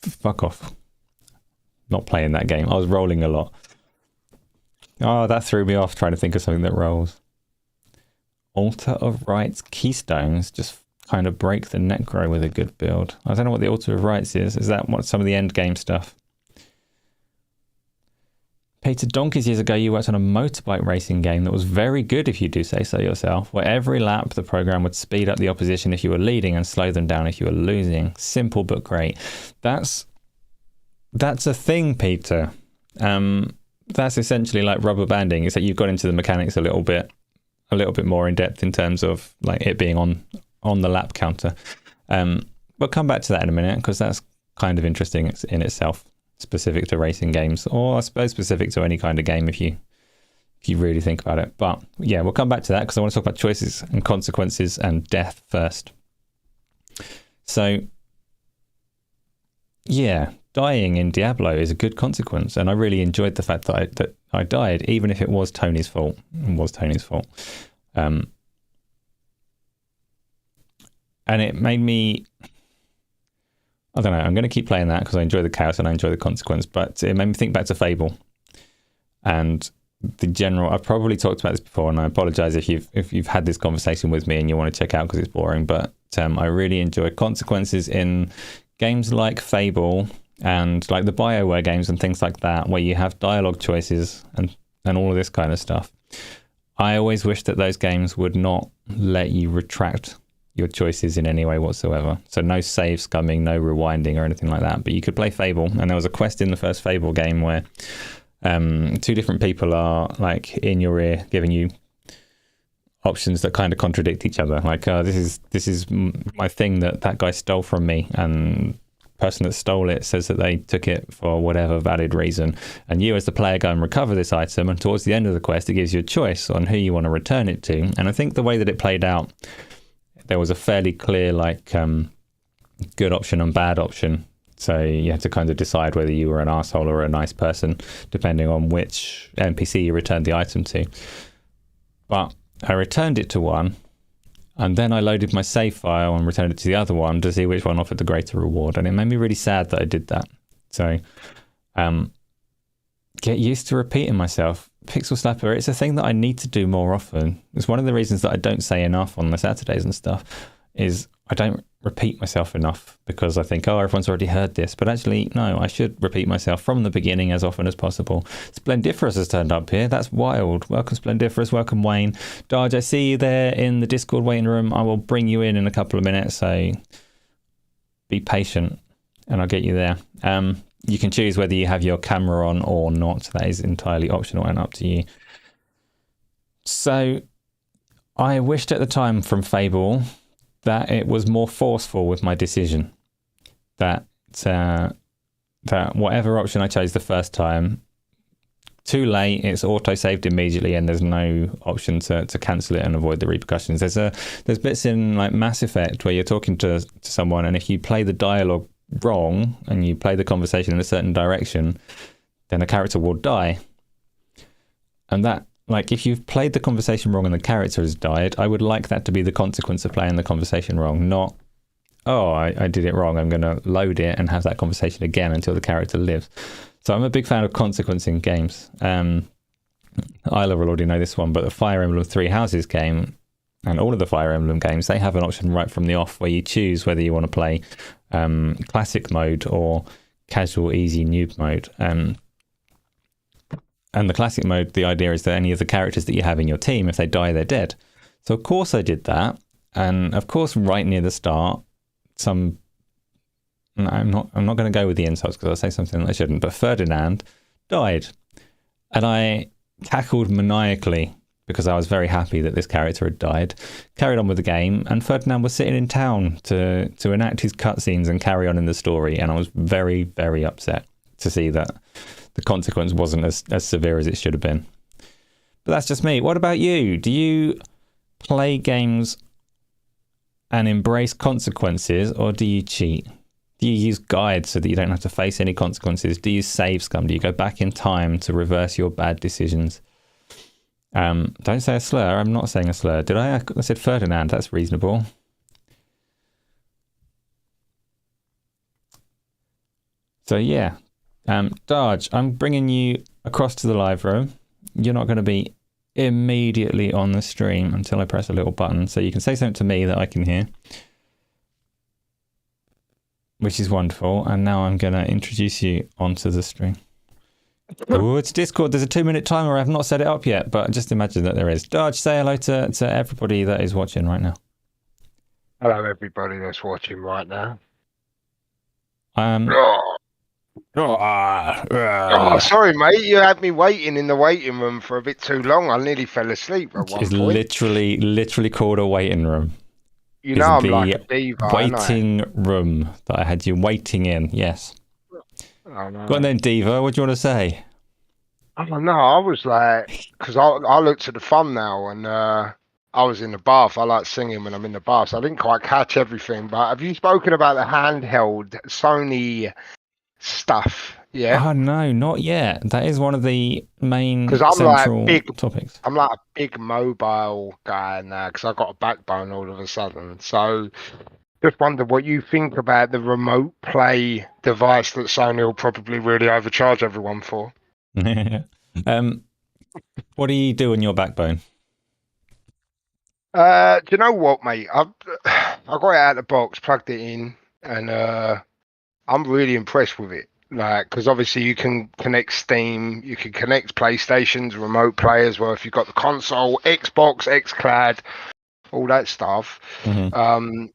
Fuck off. Not playing that game. I was rolling a lot. Oh, that threw me off trying to think of something that rolls. Altar of Rights Keystones just kind of break the necro with a good build. I don't know what the Altar of Rights is. Is that what some of the end game stuff? Peter, donkeys years ago, you worked on a motorbike racing game that was very good, if you do say so yourself, where every lap the program would speed up the opposition if you were leading and slow them down if you were losing. Simple but great. That's a thing, Peter. That's essentially like rubber banding, except you've got into the mechanics a little bit more in depth in terms of like it being on the lap counter. We'll come back to that in a minute because that's kind of interesting in itself. Specific to racing games, or I suppose specific to any kind of game if you really think about it. But yeah, we'll come back to that because I want to talk about choices and consequences and death first. So yeah, dying in Diablo is a good consequence, and I really enjoyed the fact that I died, even if it was Tony's fault. And it made me, I don't know, I'm going to keep playing that because I enjoy the chaos and I enjoy the consequence, but it made me think back to Fable and the general. I've probably talked about this before, and I apologize if you've had this conversation with me and you want to check out because it's boring, but I really enjoy consequences in games like Fable and like the BioWare games and things like that, where you have dialogue choices and all of this kind of stuff. I always wish that those games would not let you retract your choices in any way whatsoever. So no save scumming, no rewinding or anything like that. But you could play Fable, and there was a quest in the first Fable game where two different people are like in your ear giving you options that kind of contradict each other. Like, this is my thing that guy stole from me, and the person that stole it says that they took it for whatever valid reason, and you as the player go and recover this item, and towards the end of the quest it gives you a choice on who you want to return it to. And I think the way that it played out, there was a fairly clear like good option and bad option. So you had to kind of decide whether you were an arsehole or a nice person, depending on which NPC you returned the item to. But I returned it to one, and then I loaded my save file and returned it to the other one to see which one offered the greater reward. And it made me really sad that I did that. So get used to repeating myself. Pixel Slapper, it's a thing that I need to do more often. It's one of the reasons that I don't say enough on the Saturdays and stuff, is I don't repeat myself enough because I think, oh, everyone's already heard this. But actually, no, I should repeat myself from the beginning as often as possible. Splendiferous has turned up here. That's wild. Welcome, Splendiferous. Welcome, Wayne. Darge, I see you there in the Discord waiting room. I will bring you in a couple of minutes, so be patient and I'll get you there. You can choose whether you have your camera on or not. That is entirely optional and up to you. So I wished at the time from Fable that it was more forceful with my decision. That whatever option I chose the first time, too late, it's auto-saved immediately and there's no option to cancel it and avoid the repercussions. There's bits in like Mass Effect where you're talking to someone, and if you play the dialogue wrong and you play the conversation in a certain direction, then the character will die. And that, like, if you've played the conversation wrong and the character has died, I would like that to be the consequence of playing the conversation wrong, not, oh, I did it wrong, I'm going to load it and have that conversation again until the character lives. So I'm a big fan of consequence in games. Isla will already know this one, but the Fire Emblem Three Houses game and all of the Fire Emblem games, they have an option right from the off where you choose whether you want to play classic mode or casual easy noob mode. And the classic mode, the idea is that any of the characters that you have in your team, if they die, they're dead. So of course I did that. And of course, right near the start, I'm not going to go with the insults because I'll say something that I shouldn't, but Ferdinand died. And I cackled maniacally because I was very happy that this character had died, carried on with the game, and Ferdinand was sitting in town to enact his cutscenes and carry on in the story. And I was very, very upset to see that the consequence wasn't as severe as it should have been. But that's just me. What about you? Do you play games and embrace consequences, or do you cheat? Do you use guides so that you don't have to face any consequences? Do you save scum? Do you go back in time to reverse your bad decisions? Don't say a slur. I'm not saying a slur. Did I? I said Ferdinand. That's reasonable. So yeah, Darge, I'm bringing you across to the live room. You're not going to be immediately on the stream until I press a little button, so you can say something to me that I can hear, which is wonderful. And now I'm going to introduce you onto the stream. Oh, it's Discord. There's a 2-minute timer. I have not set it up yet, but just imagine that there is. Darge, say hello to everybody that is watching right now. Hello, everybody that's watching right now. Sorry, mate. You had me waiting in the waiting room for a bit too long. I nearly fell asleep at one It's point. literally called a waiting room. You know I'm like a diva, waiting room that I had you waiting in. Yes. Oh, no. Go on then, diva. What do you want to say? Oh no, I was like, because I looked at the thumbnail and I was in the bath. I like singing when I'm in the bath, so I didn't quite catch everything. But have you spoken about the handheld Sony stuff? Yeah. Oh no, not yet. That is one of the main central topics. I'm like a big mobile guy now because I got a backbone all of a sudden. So just wonder what you think about the remote play device that Sony will probably really overcharge everyone for. What do you do on your backbone? Do you know what, mate? I got it out of the box, plugged it in, and I'm really impressed with it. Like, because obviously you can connect Steam, you can connect PlayStation's remote play as well if you've got the console, Xbox, xCloud, all that stuff. And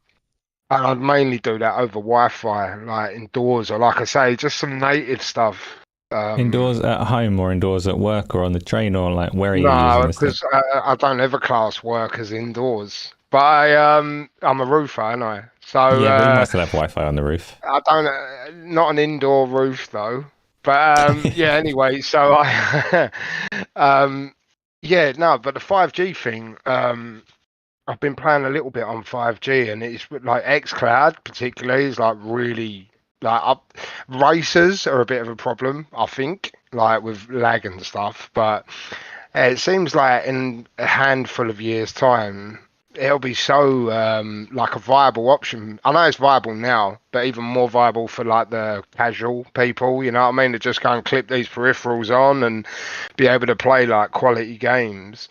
I'd mainly do that over Wi-Fi, like indoors, or like I say, just some native stuff. Indoors at home or indoors at work or on the train, or like where are you using this? No, because I don't ever class work as indoors. But I'm a roofer, aren't I? So yeah, but you might still have Wi-Fi on the roof. I don't, not an indoor roof though. But yeah, anyway, so I, yeah, no, but the 5G thing, I've been playing a little bit on 5G, and it's like xCloud particularly is like really like racers are a bit of a problem, I think, like with lag and stuff. But it seems like in a handful of years' time, it'll be so like a viable option. I know it's viable now, but even more viable for like the casual people. You know what I mean? To just go and clip these peripherals on and be able to play like quality games.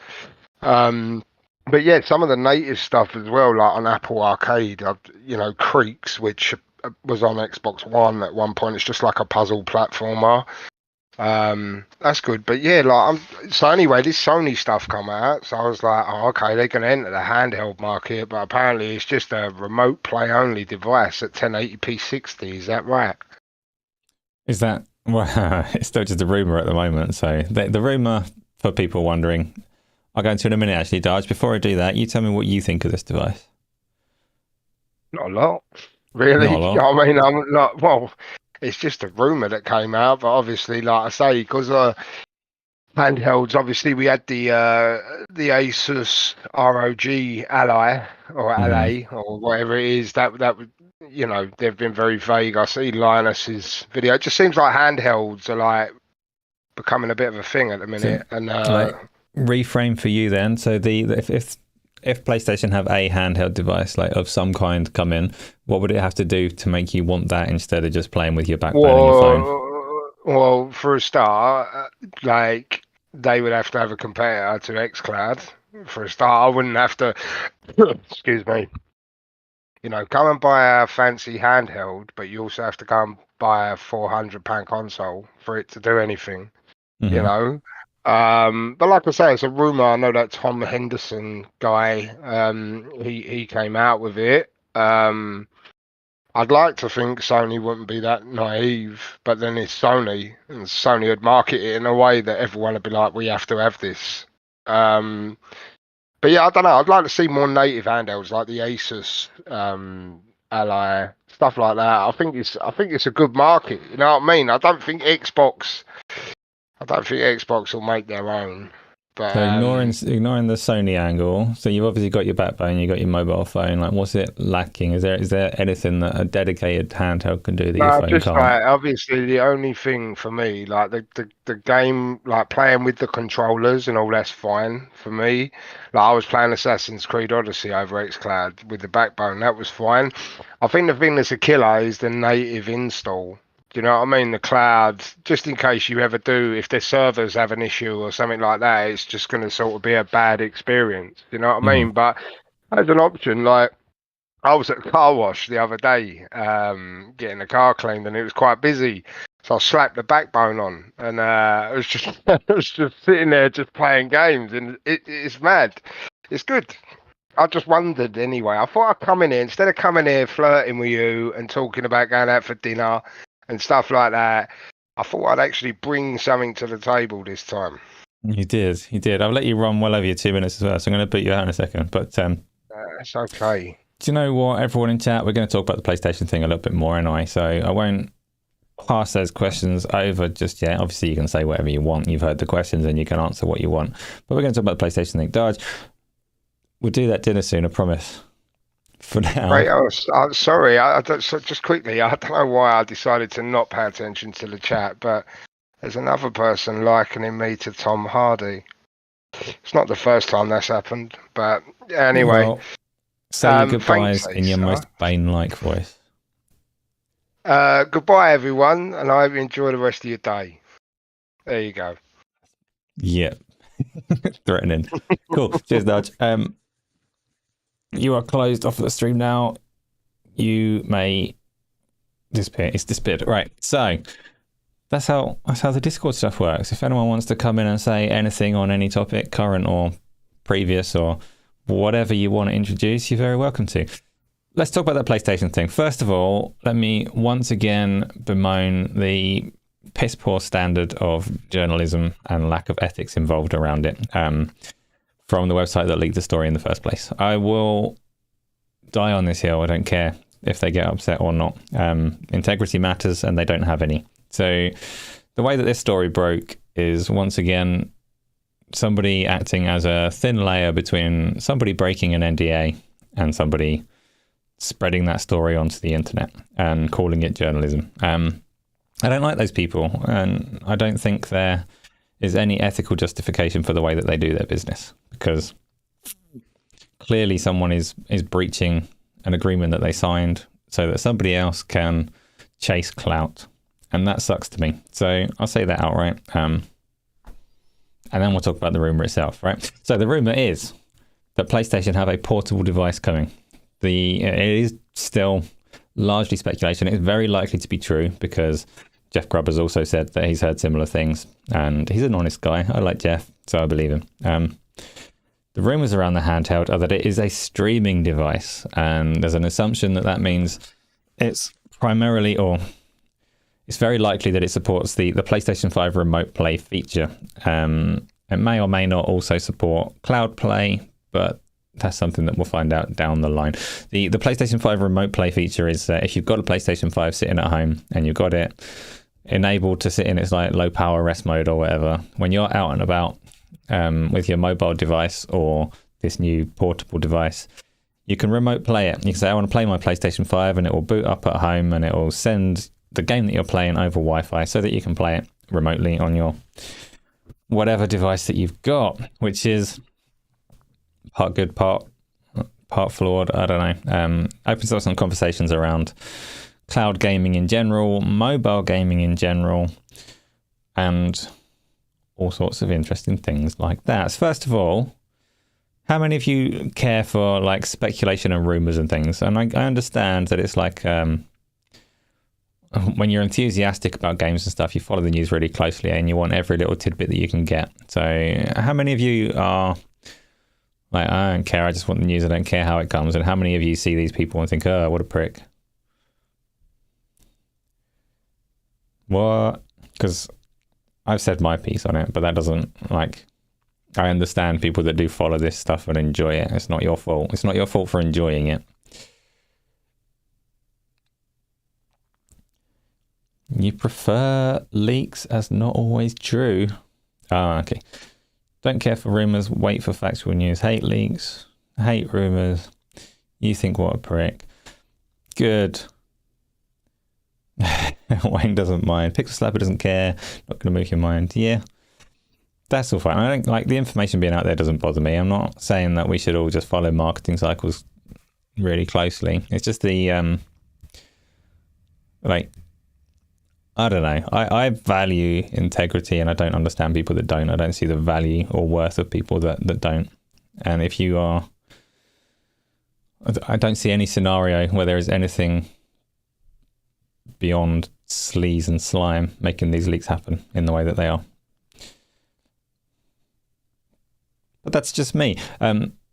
But yeah, some of the native stuff as well, like on Apple Arcade, you know, Creeks, which was on Xbox One at one point. It's just like a puzzle platformer. That's good. But yeah, like so anyway, this Sony stuff come out, so I was like, oh, okay, they're gonna enter the handheld market, but apparently it's just a remote play only device at 1080p 60. Is that right? Is that well? It's still just a rumor at the moment. So the rumor, for people wondering, I'll go into it in a minute, actually, Darge. Before I do that, you tell me what you think of this device. Not a lot, really. Not a lot. I mean, I'm like, well, it's just a rumor that came out, but obviously, like I say, because handhelds, obviously, we had the Asus ROG Ally or LA or whatever it is. That would, you know, they've been very vague. I see Linus's video. It just seems like handhelds are like becoming a bit of a thing at the minute, So, and like, reframe for you then. So if PlayStation have a handheld device like of some kind come in, what would it have to do to make you want that instead of just playing with your backbone and your phone? Well, for a start, like they would have to have a competitor to xCloud. For a start, I wouldn't have to. Excuse me. You know, go and buy a fancy handheld, but you also have to go and buy a £400 console for it to do anything. You know. But like I say, it's a rumor. I know that Tom Henderson guy, he came out with it. I'd like to think Sony wouldn't be that naive, but then it's Sony, and Sony would market it in a way that everyone would be like, "We have to have this." But yeah, I don't know. I'd like to see more native handhelds like the Asus Ally, stuff like that. I think it's a good market. You know what I mean? I don't think Xbox will make their own. But so ignoring the Sony angle, so you've obviously got your backbone, you've got your mobile phone. Like, what's it lacking? Is there anything that a dedicated handheld can do that your phone just can't? like obviously the only thing for me, like the game, like playing with the controllers and all, that's fine for me. Like I was playing Assassin's Creed Odyssey over xCloud with the backbone, that was fine. I think the thing that's a killer is the native install. Do you know what I mean? The cloud, just in case you ever do, if their servers have an issue or something like that, it's just going to sort of be a bad experience. You know what I mean? But as an option, like I was at a car wash the other day, getting the car cleaned, and it was quite busy. So I slapped the backbone on, and it was just I was just sitting there, just playing games, and it's mad. It's good. I just wondered anyway. I thought I'd come in here instead of coming here flirting with you and talking about going out for dinner and stuff like that. I thought I'd actually bring something to the table this time. You did. I'll let you run well over your 2 minutes as well, so I'm going to beat you out in a second. But it's okay. Do you know what, everyone in chat? We're going to talk about the PlayStation thing a little bit more anyway, so I won't pass those questions over just yet. Obviously, you can say whatever you want. You've heard the questions and you can answer what you want. But we're going to talk about the PlayStation thing. Dodge, we'll do that dinner soon, I promise. For now. Right, I'm sorry. So just quickly, I don't know why I decided to not pay attention to the chat, but there's another person likening me to Tom Hardy. It's not the first time that's happened, but anyway. Well, say your goodbyes in your most Bane-like voice. Goodbye, everyone, and I hope you enjoy the rest of your day. There you go. Yeah. Threatening. Cool. Cheers, Dodge. You are closed off of the stream now. You may disappear. It's disappeared. Right. So that's how the Discord stuff works. If anyone wants to come in and say anything on any topic, current or previous or whatever you want to introduce, you're very welcome to. Let's talk about that PlayStation thing. First of all, let me once again bemoan the piss poor standard of journalism and lack of ethics involved around it from the website that leaked the story in the first place. I will die on this hill. I don't care if they get upset or not. Integrity matters, and they don't have any. So the way that this story broke is, once again, somebody acting as a thin layer between somebody breaking an NDA and somebody spreading that story onto the internet and calling it journalism. I don't like those people, and I don't think there is any ethical justification for the way that they do their business, because clearly someone is breaching an agreement that they signed so that somebody else can chase clout, and that sucks to me. So I'll say that outright, and then we'll talk about the rumor itself, right? So the rumor is that PlayStation have a portable device coming. It is still largely speculation. It's very likely to be true because Jeff Grubb has also said that he's heard similar things, and he's an honest guy. I like Jeff, so I believe him. The rumors around the handheld are that it is a streaming device, and there's an assumption that means it's primarily, or it's very likely that it supports the PlayStation 5 remote play feature. It may or may not also support cloud play, but that's something that we'll find out down the line. The PlayStation 5 remote play feature is if you've got a PlayStation 5 sitting at home and you've got it enabled to sit in its like low power rest mode or whatever, when you're out and about with your mobile device or this new portable device, you can remote play it. You can say, I want to play my PlayStation 5, and it will boot up at home and it will send the game that you're playing over Wi-Fi so that you can play it remotely on your whatever device that you've got, which is part good, part flawed. I don't know. Opens up some conversations around cloud gaming in general, mobile gaming in general, and all sorts of interesting things like that. So first of all, how many of you care for like speculation and rumors and things? And I understand that it's like when you're enthusiastic about games and stuff, you follow the news really closely and you want every little tidbit that you can get. So how many of you are like, I don't care, I just want the news, I don't care how it comes? And how many of you see these people and think, oh, what a prick? What? Because I've said my piece on it, but that doesn't, like, I understand people that do follow this stuff and enjoy it. It's not your fault. It's not your fault for enjoying it. You prefer leaks as not always true. Ah, okay. Don't care for rumors, wait for factual news. Hate leaks, hate rumors. You think what a prick. Good. Wayne doesn't mind. Pixel Slapper doesn't care. Not going to move your mind. Yeah. That's all fine. I don't like the information being out there doesn't bother me. I'm not saying that we should all just follow marketing cycles really closely. It's just the like I don't know. I value integrity, and I don't understand people that don't. I don't see the value or worth of people that don't. And if you are, I don't see any scenario where there is anything beyond sleaze and slime making these leaks happen in the way that they are. But that's just me.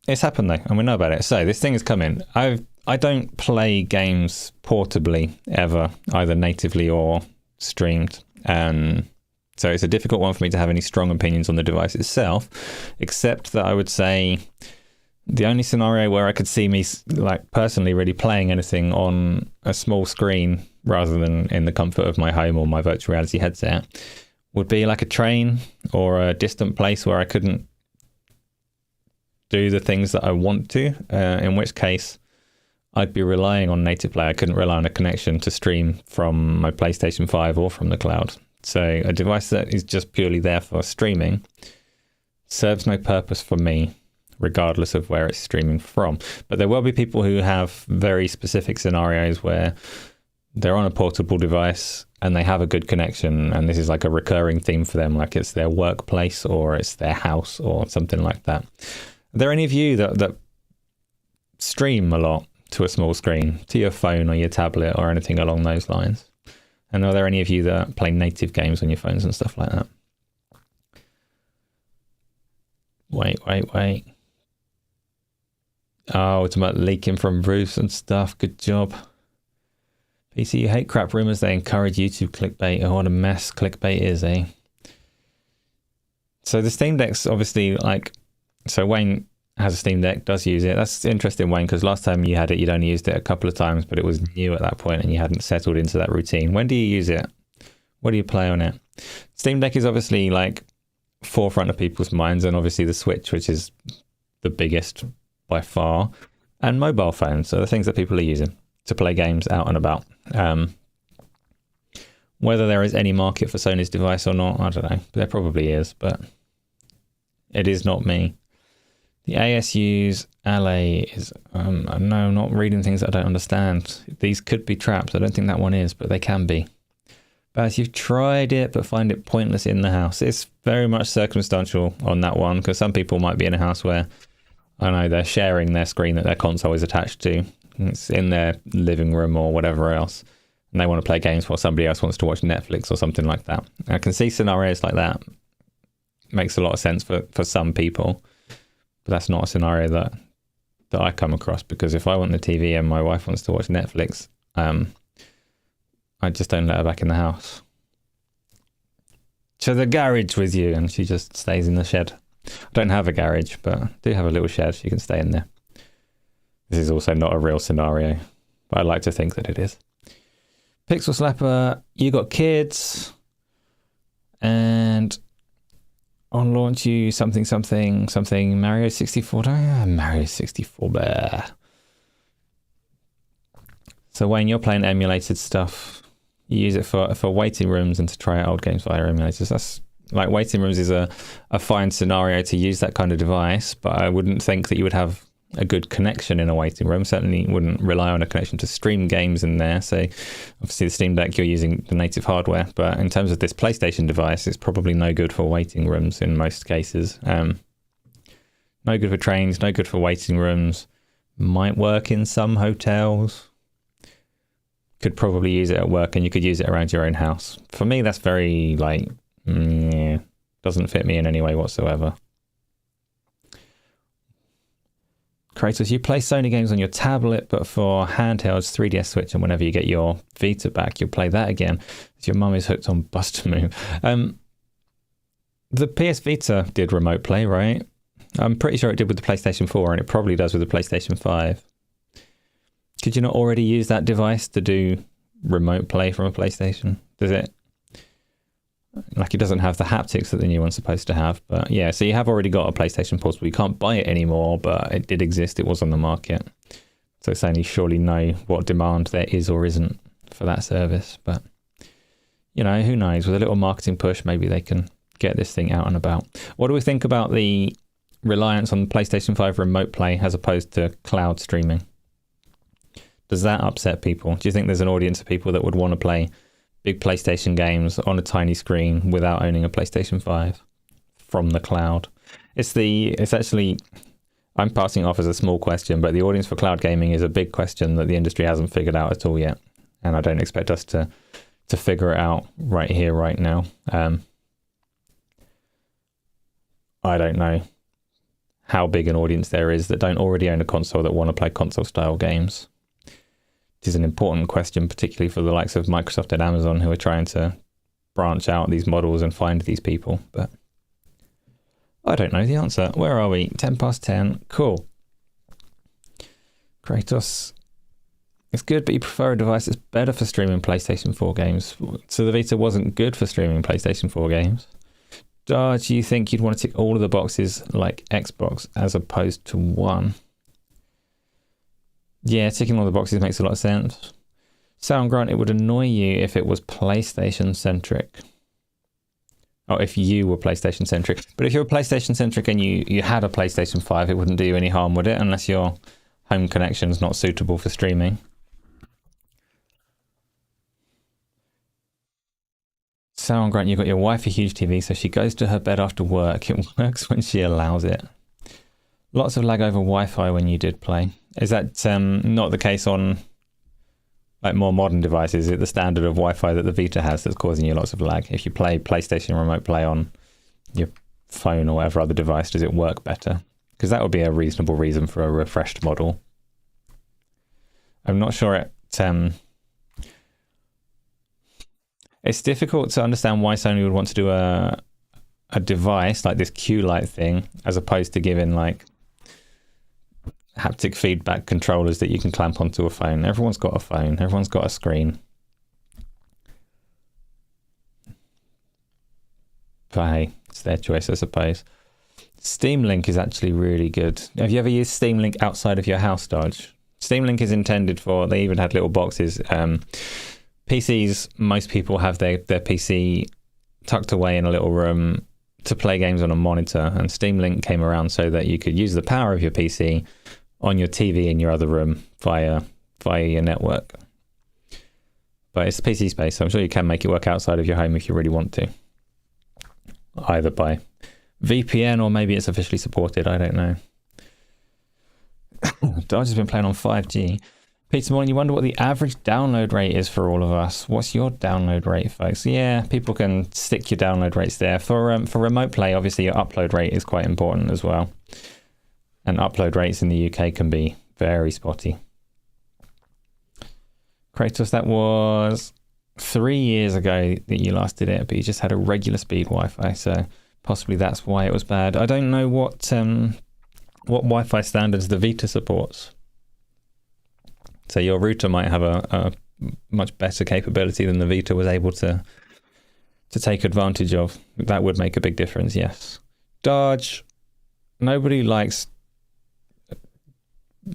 It's happened though, and we know about it. So this thing is coming. I don't play games portably ever, either natively or streamed. So it's a difficult one for me to have any strong opinions on the device itself, except that I would say the only scenario where I could see me like personally really playing anything on a small screen rather than in the comfort of my home or my virtual reality headset would be like a train or a distant place where I couldn't do the things that I want to, in which case I'd be relying on native play. I couldn't rely on a connection to stream from my PlayStation 5 or from the cloud. So a device that is just purely there for streaming serves no purpose for me, regardless of where it's streaming from. But there will be people who have very specific scenarios where they're on a portable device and they have a good connection, and this is like a recurring theme for them, like it's their workplace or it's their house or something like that. Are there any of you that stream a lot to a small screen, to your phone or your tablet or anything along those lines? And are there any of you that play native games on your phones and stuff like that? Wait. Oh, it's about leaking from roofs and stuff. Good job. PC, you hate crap rumors. They encourage YouTube clickbait. Oh, what a mess clickbait is, eh? So the Steam Deck's obviously like... So Wayne has a Steam Deck, does use it. That's interesting, Wayne, because last time you had it, you'd only used it a couple of times, but it was new at that point and you hadn't settled into that routine. When do you use it? What do you play on it? Steam Deck is obviously like forefront of people's minds, and obviously the Switch, which is the biggest by far, and mobile phones. So the things that people are using to play games out and about. Whether there is any market for Sony's device or not, I don't know. There probably is, but it is not me. The ASU's LA is, no, I'm not reading things that I don't understand. These could be traps. I don't think that one is, but they can be. But you've tried it, but find it pointless in the house. It's very much circumstantial on that one, because some people might be in a house where, I don't know, they're sharing their screen that their console is attached to. It's in their living room or whatever else, and they want to play games while somebody else wants to watch Netflix or something like that. I can see scenarios like that. Makes a lot of sense for some people. But that's not a scenario that I come across, because if I want the TV and my wife wants to watch Netflix, I just don't let her back in the house. To the garage with you, and she just stays in the shed. I don't have a garage, but I do have a little shed. She can stay in there. This is also not a real scenario, but I like to think that it is. Pixel Slapper, you got kids, and on launch you something Mario 64. Mario 64 bear. So Wayne, you're playing emulated stuff. You use it for waiting rooms and to try out old games via emulators. That's like, waiting rooms is a fine scenario to use that kind of device, but I wouldn't think that you would have a good connection in a waiting room. Certainly wouldn't rely on a connection to stream games in there. So obviously the Steam Deck, you're using the native hardware, but in terms of this PlayStation device, it's probably no good for waiting rooms in most cases. No good for trains, no good for waiting rooms. Might work in some hotels. Could probably use it at work, and you could use it around your own house. For me, that's very doesn't fit me in any way whatsoever. Kratos, you play Sony games on your tablet, but for handhelds, 3DS Switch, and whenever you get your Vita back, you'll play that again. Your mum is hooked on Bust a Move. The PS Vita did remote play, right? I'm pretty sure it did with the PlayStation 4, and it probably does with the PlayStation 5. Could you not already use that device to do remote play from a PlayStation? Does it? Like, it doesn't have the haptics that the new one's supposed to have, but yeah, so you have already got a PlayStation Portable. You can't buy it anymore, but it did exist. It was on the market. So Sony surely know what demand there is or isn't for that service. But, you know, who knows? With a little marketing push, maybe they can get this thing out and about. What do we think about the reliance on PlayStation 5 remote play as opposed to cloud streaming? Does that upset people? Do you think there's an audience of people that would want to play big PlayStation games on a tiny screen without owning a PlayStation 5 from the cloud? It's actually, I'm passing it off as a small question, but the audience for cloud gaming is a big question that the industry hasn't figured out at all yet. And I don't expect us to figure it out right here, right now. I don't know how big an audience there is that don't already own a console that want to play console style games. It is an important question, particularly for the likes of Microsoft and Amazon, who are trying to branch out these models and find these people. But I don't know the answer. Where are we? 10 past 10. Cool. Kratos. It's good, but you prefer a device that's better for streaming PlayStation 4 games. So the Vita wasn't good for streaming PlayStation 4 games. Do you think you'd want to tick all of the boxes like Xbox as opposed to one? Yeah, ticking all the boxes makes a lot of sense. Sound Grant, it would annoy you if it was PlayStation centric. Oh, if you were PlayStation centric. But if you were PlayStation centric and you had a PlayStation 5, it wouldn't do you any harm, would it? Unless your home connection's not suitable for streaming. Sound Grant, you've got your wife a huge TV, so she goes to her bed after work. It works when she allows it. Lots of lag over Wi-Fi when you did play. Is that not the case on like more modern devices? Is it the standard of Wi-Fi that the Vita has that's causing you lots of lag? If you play PlayStation Remote Play on your phone or whatever other device, does it work better? Because that would be a reasonable reason for a refreshed model. I'm not sure it's difficult to understand why Sony would want to do a device like this Q-Lite thing as opposed to giving like haptic feedback controllers that you can clamp onto a phone. Everyone's got a phone. Everyone's got a screen. But hey, it's their choice, I suppose. Steam Link is actually really good. Have you ever used Steam Link outside of your house, Dodge? Steam Link is intended for, they even had little boxes. PCs, most people have their PC tucked away in a little room to play games on a monitor, and Steam Link came around so that you could use the power of your PC on your TV in your other room via your network. But it's PC space, so I'm sure you can make it work outside of your home if you really want to. Either by VPN or maybe it's officially supported, I don't know. Dodge has been playing on 5G. Peter Morning, you wonder what the average download rate is for all of us. What's your download rate, folks? Yeah, people can stick your download rates there. For remote play, obviously your upload rate is quite important as well. And upload rates in the UK can be very spotty. Kratos, that was 3 years ago that you last did it, but you just had a regular speed Wi-Fi, so possibly that's why it was bad. I don't know what Wi-Fi standards the Vita supports. So your router might have a much better capability than the Vita was able to take advantage of. That would make a big difference, yes. Dodge, nobody likes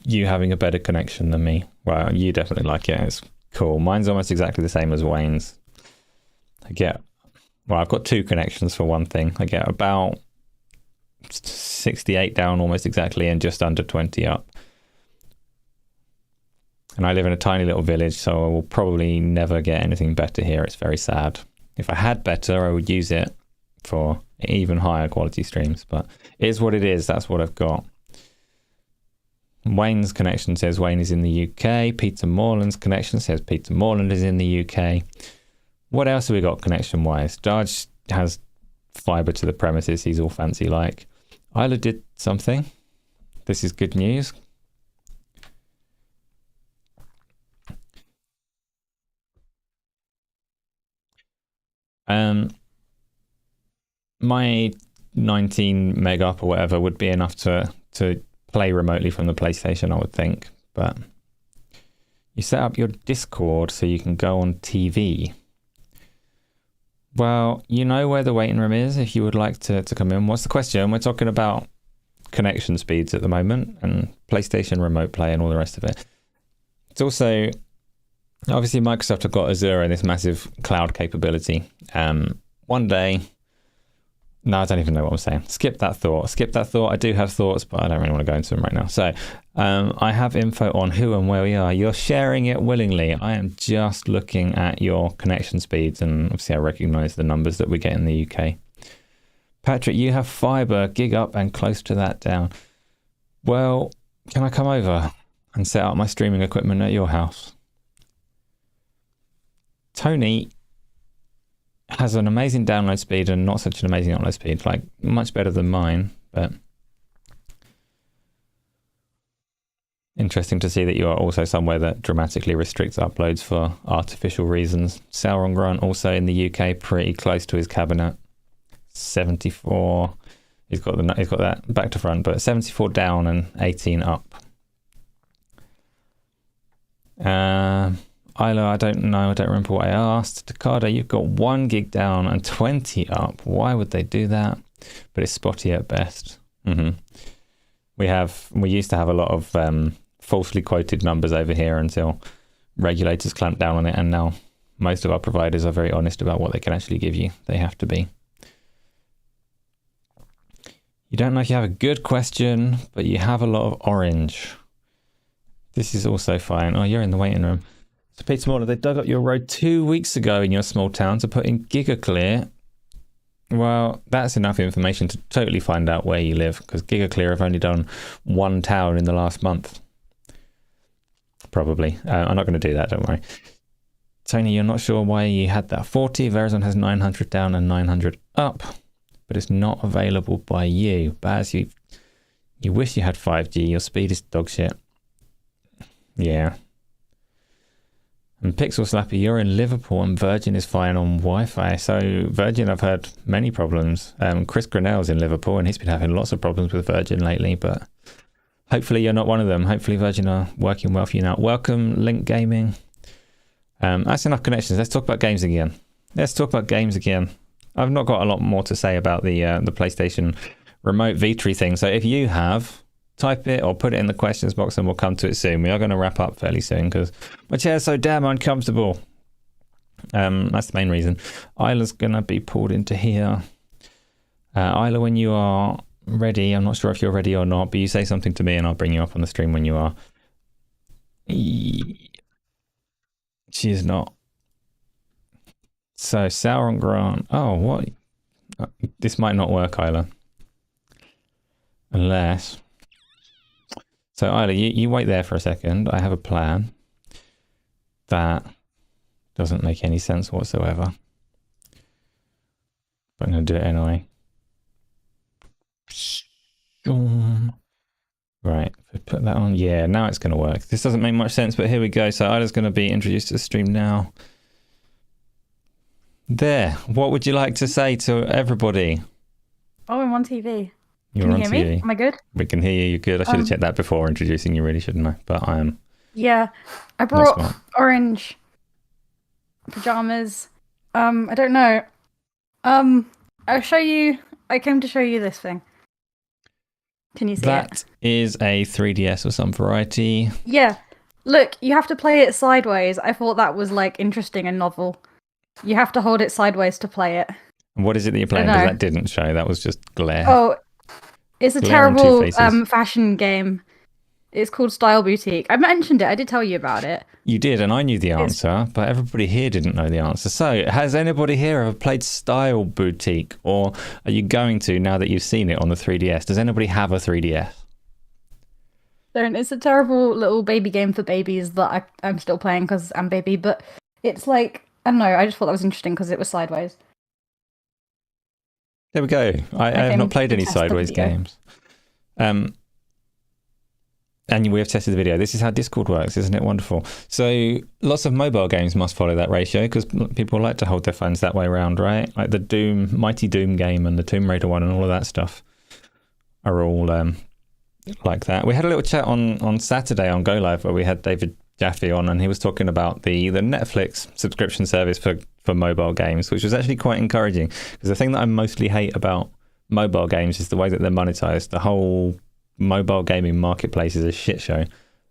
you having a better connection than me. Well, you definitely like it. It's cool. Mine's almost exactly the same as Wayne's. I've got two connections for one thing. I get about 68 down almost exactly and just under 20 up. And I live in a tiny little village, so I will probably never get anything better here. It's very sad. If I had better, I would use it for even higher quality streams, but it is what it is. That's what I've got. Wayne's connection says Wayne is in the UK. Peter Morland's connection says Peter Morland is in the UK. What else have we got connection-wise? Dodge has fibre to the premises. He's all fancy like. Isla did something. This is good news. My 19 meg up or whatever would be enough to play remotely from the PlayStation, I would think. But you set up your Discord so you can go on TV. Well, you know where the waiting room is if you would like to come in. What's the question? We're talking about connection speeds at the moment and PlayStation Remote Play and all the rest of it. It's also, obviously Microsoft have got Azure and this massive cloud capability. One day No, I don't even know what I'm saying. Skip that thought. I do have thoughts, but I don't really want to go into them right now. So I have info on who and where we are. You're sharing it willingly. I am just looking at your connection speeds, and obviously I recognise the numbers that we get in the UK. Patrick, you have fibre, gig up and close to that down. Well, can I come over and set up my streaming equipment at your house? Tony has an amazing download speed and not such an amazing upload speed, like much better than mine, but interesting to see that you are also somewhere that dramatically restricts uploads for artificial reasons. Sauron Grant also in the UK, pretty close to his cabinet. 74. He's got that back to front, but 74 down and 18 up. Isla, I don't know. I don't remember what I asked. Takada, you've got 1 gig down and 20 up. Why would they do that? But it's spotty at best. We used to have a lot of falsely quoted numbers over here until regulators clamped down on it, and now most of our providers are very honest about what they can actually give you. They have to be. You don't know if you have a good question, but you have a lot of orange. This is also fine. Oh, you're in the waiting room. So Peter Smaller, they dug up your road 2 weeks ago in your small town to put in GigaClear. Well, that's enough information to totally find out where you live, because GigaClear have only done 1 town in the last month. Probably. I'm not going to do that, don't worry. Tony, you're not sure why you had that 40. Verizon has 900 down and 900 up, but it's not available by you. Baz, you wish you had 5G. Your speed is dog shit. Yeah. And Pixel Slappy, you're in Liverpool and Virgin is fine on Wi-Fi. So Virgin, I've heard many problems. Chris Grinnell's in Liverpool and he's been having lots of problems with Virgin lately, but hopefully you're not one of them. Hopefully Virgin are working well for you now. Welcome, Link Gaming. That's enough connections. Let's talk about games again. I've not got a lot more to say about the PlayStation remote V3 thing. So if you have, type it or put it in the questions box and we'll come to it soon. We are going to wrap up fairly soon because my chair's so damn uncomfortable. That's the main reason. Isla's going to be pulled into here. Isla, when you are ready, I'm not sure if you're ready or not, but you say something to me and I'll bring you up on the stream when you are. She is not. So Sauron Grant. Oh, what? This might not work, Isla. Unless... So Isla, you wait there for a second. I have a plan that doesn't make any sense whatsoever. But I'm going to do it anyway. Right, put that on. Yeah, now it's going to work. This doesn't make much sense, but here we go. So Isla's going to be introduced to the stream now. There. What would you like to say to everybody? Oh, I'm on TV. You're on Can you TV. hear me? Am I good? We can hear you. You're good. I should have checked that before introducing you, really, shouldn't I? But I am. Yeah, I brought orange pajamas. I don't know. I'll show you. I came to show you this thing. Can you see it? That is a 3DS of some variety. Yeah. Look, you have to play it sideways. I thought that was like interesting and novel. You have to hold it sideways to play it. And what is it that you're playing? Because that didn't show. That was just glare. Oh, it's a terrible fashion game. It's called Style Boutique. I mentioned it. I did tell you about it. You did, and I knew the answer, but everybody here didn't know the answer. So, has anybody here ever played Style Boutique, or are you going to now that you've seen it on the 3DS? Does anybody have a 3DS? It's a terrible little baby game for babies that I'm still playing because I'm baby, but it's like, I don't know, I just thought that was interesting because it was sideways. There we go. I have not played any sideways games. And we have tested the video. This is how Discord works, isn't it wonderful? So lots of mobile games must follow that ratio because people like to hold their phones that way around, right? Like the Mighty Doom game and the Tomb Raider one and all of that stuff are all like that. We had a little chat on Saturday on Go Live where we had David Jaffe on, and he was talking about the Netflix subscription service for mobile games, which was actually quite encouraging because the thing that I mostly hate about mobile games is the way that they're monetized. The whole mobile gaming marketplace is a shit show.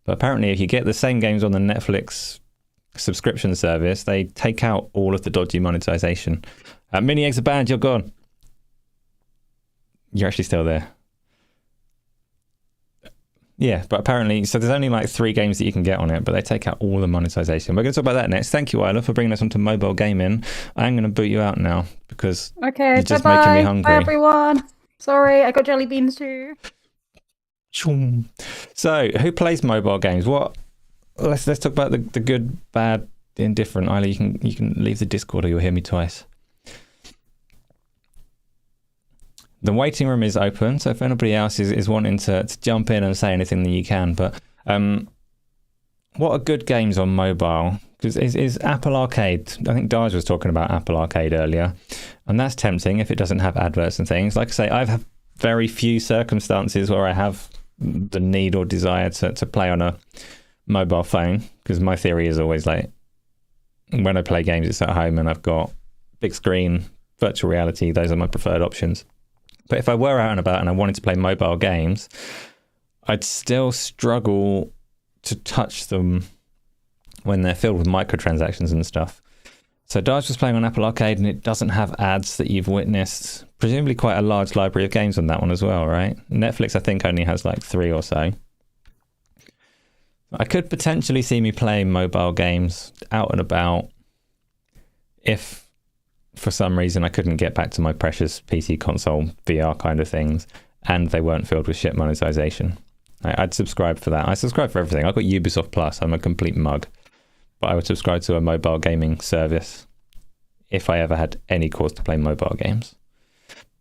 But apparently if you get the same games on the Netflix subscription service, they take out all of the dodgy monetization. Mini Eggs are banned, you're gone. You're actually still there. Yeah, but apparently, so there's only like 3 games that you can get on it, but they take out all the monetization. We're going to talk about that next. Thank you, Isla, for bringing us onto mobile gaming. I'm going to boot you out now because Okay, you're just making me hungry. Bye, everyone. Sorry, I got jelly beans too. So, who plays mobile games? What? Let's talk about the good, bad, indifferent. Isla, you can leave the Discord or you'll hear me twice. The waiting room is open, so if anybody else is wanting to jump in and say anything, then you can. But what are good games on mobile? Because is Apple Arcade, I think Daj was talking about Apple Arcade earlier, and that's tempting if it doesn't have adverts and things. Like I say, I've had very few circumstances where I have the need or desire to play on a mobile phone, because my theory is always like, when I play games, it's at home and I've got big screen, virtual reality, those are my preferred options. But if I were out and about and I wanted to play mobile games, I'd still struggle to touch them when they're filled with microtransactions and stuff. So Daj was playing on Apple Arcade and it doesn't have ads that you've witnessed. Presumably quite a large library of games on that one as well, right? Netflix, I think, only has like 3 or so. I could potentially see me playing mobile games out and about if for some reason I couldn't get back to my precious PC console VR kind of things and they weren't filled with shit monetization. I'd subscribe for that. I subscribe for everything. I've got Ubisoft Plus. I'm a complete mug. But I would subscribe to a mobile gaming service if I ever had any cause to play mobile games.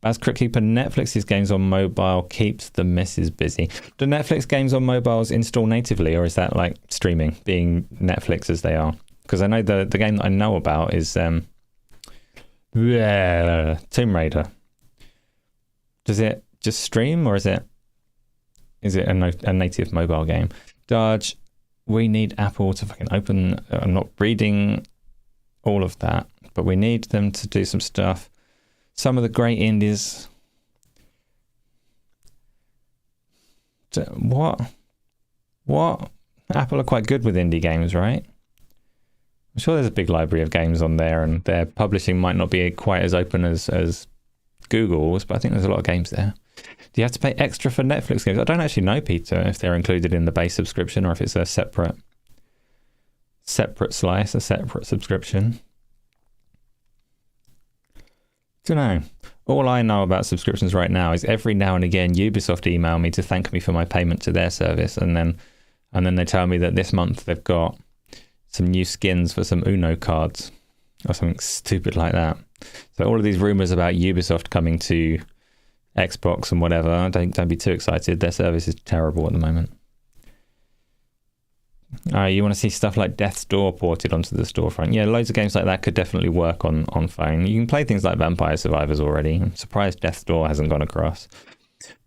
As Crickkeeper, Netflix's games on mobile keeps the missus busy. Do Netflix games on mobiles install natively, or is that like streaming, being Netflix as they are? Because I know the game that I know about is Tomb Raider. Does it just stream, or is it a native mobile game? Dodge, we need Apple to fucking open. I'm not reading all of that, but we need them to do some stuff. Some of the great indies. What? Apple are quite good with indie games, right? I'm sure there's a big library of games on there, and their publishing might not be quite as open as Google's, but I think there's a lot of games there. Do you have to pay extra for Netflix games? I don't actually know, Peter, if they're included in the base subscription or if it's a separate slice, a separate subscription. Don't know. All I know about subscriptions right now is every now and again Ubisoft email me to thank me for my payment to their service, and then they tell me that this month they've got some new skins for some Uno cards or something stupid like that. So all of these rumors about Ubisoft coming to Xbox and whatever, don't be too excited. Their service is terrible at the moment. You want to see stuff like Death's Door ported onto the storefront? Yeah, loads of games like that could definitely work on phone. You can play things like Vampire Survivors already. I'm surprised Death's Door hasn't gone across.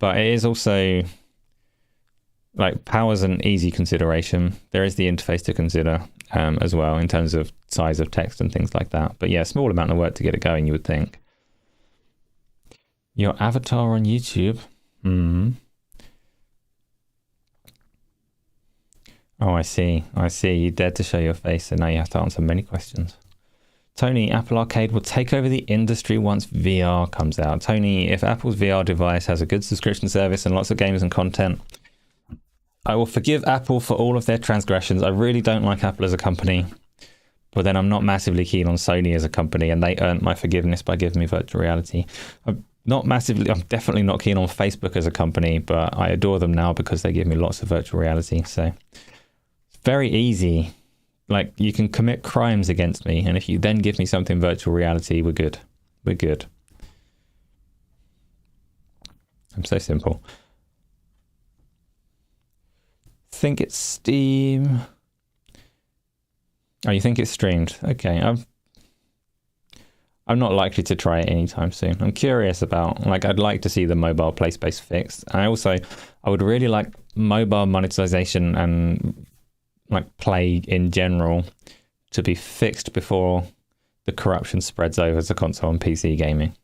But it is also, like, power's an easy consideration. There is the interface to consider as well in terms of size of text and things like that. But yeah, small amount of work to get it going, you would think. Your avatar on YouTube? Oh, I see. You dared to show your face, and now you have to answer many questions. Tony, Apple Arcade will take over the industry once VR comes out. Tony, if Apple's VR device has a good subscription service and lots of games and content, I will forgive Apple for all of their transgressions. I really don't like Apple as a company, but then I'm not massively keen on Sony as a company, and they earned my forgiveness by giving me virtual reality. I'm definitely not keen on Facebook as a company, but I adore them now because they give me lots of virtual reality. So it's very easy. Like, you can commit crimes against me, and if you then give me something virtual reality, we're good. We're good. I'm so simple. Think it's Steam. Oh, you think it's streamed? Okay, I'm not likely to try it anytime soon. I'm curious about, like, I'd like to see the mobile play space fixed. I would really like mobile monetization and like play in general to be fixed before the corruption spreads over to console and PC gaming.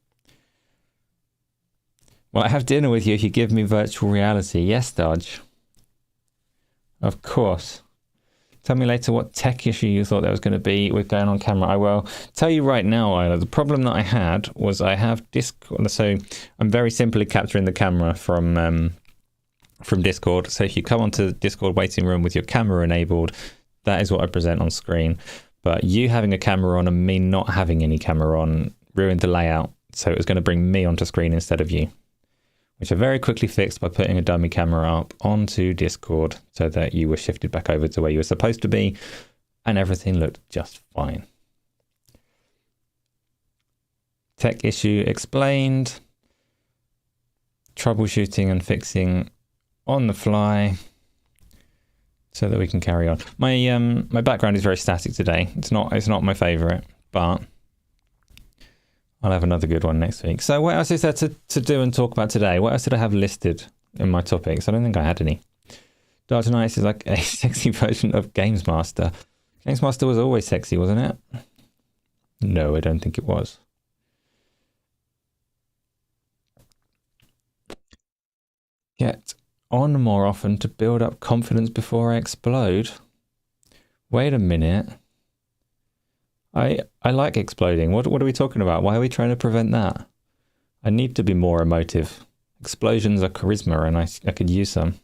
Well, I have dinner with you if you give me virtual reality. Yes, Dodge. Of course. Tell me later what tech issue you thought there was going to be with going on camera. I will tell you right now, Isla, the problem that I had was I have Discord. So I'm very simply capturing the camera from Discord. So if you come onto Discord waiting room with your camera enabled, that is what I present on screen. But you having a camera on and me not having any camera on ruined the layout. So it was going to bring me onto screen instead of you, which I very quickly fixed by putting a dummy camera up onto Discord so that you were shifted back over to where you were supposed to be and everything looked just fine. Tech issue explained. Troubleshooting and fixing on the fly so that we can carry on. My background is very static today. It's not my favorite, but I'll have another good one next week. So what else is there to do and talk about today? What else did I have listed in my topics? I don't think I had any. Dark Knight is like a sexy version of Games Master. Games Master was always sexy, wasn't it? No, I don't think it was. Get on more often to build up confidence before I explode. Wait a minute. I like exploding. What are we talking about? Why are we trying to prevent that? I need to be more emotive. Explosions are charisma and I could use some.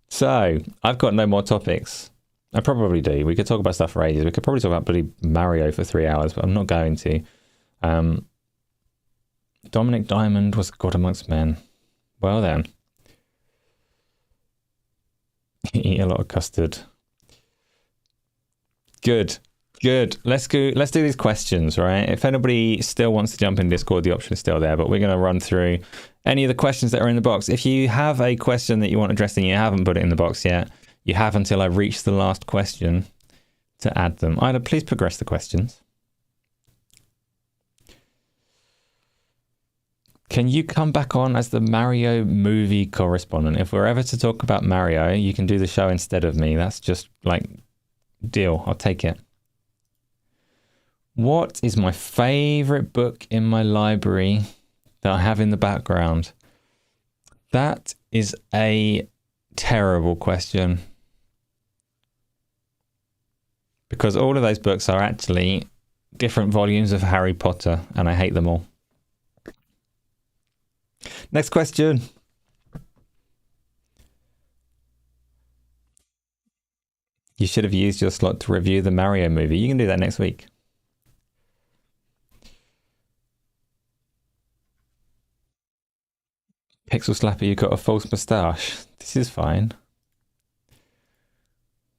So, I've got no more topics. I probably do. We could talk about stuff for ages. We could probably talk about bloody Mario for 3 hours, but I'm not going to. Dominic Diamond was a god amongst men. Well then. Eat a lot of custard. Good. Let's do these questions, right? If anybody still wants to jump in Discord, the option is still there, but we're going to run through any of the questions that are in the box. If you have a question that you want addressed and you haven't put it in the box yet, you have until I reach the last question to add them. Ida, please progress the questions. Can you come back on as the Mario movie correspondent? If we're ever to talk about Mario, you can do the show instead of me. That's just like, deal. I'll take it. What is my favorite book in my library that I have in the background? That is a terrible question. Because all of those books are actually different volumes of Harry Potter, and I hate them all. Next question. You should have used your slot to review the Mario movie. You can do that next week. Pixel Slapper, you got a false moustache. This is fine.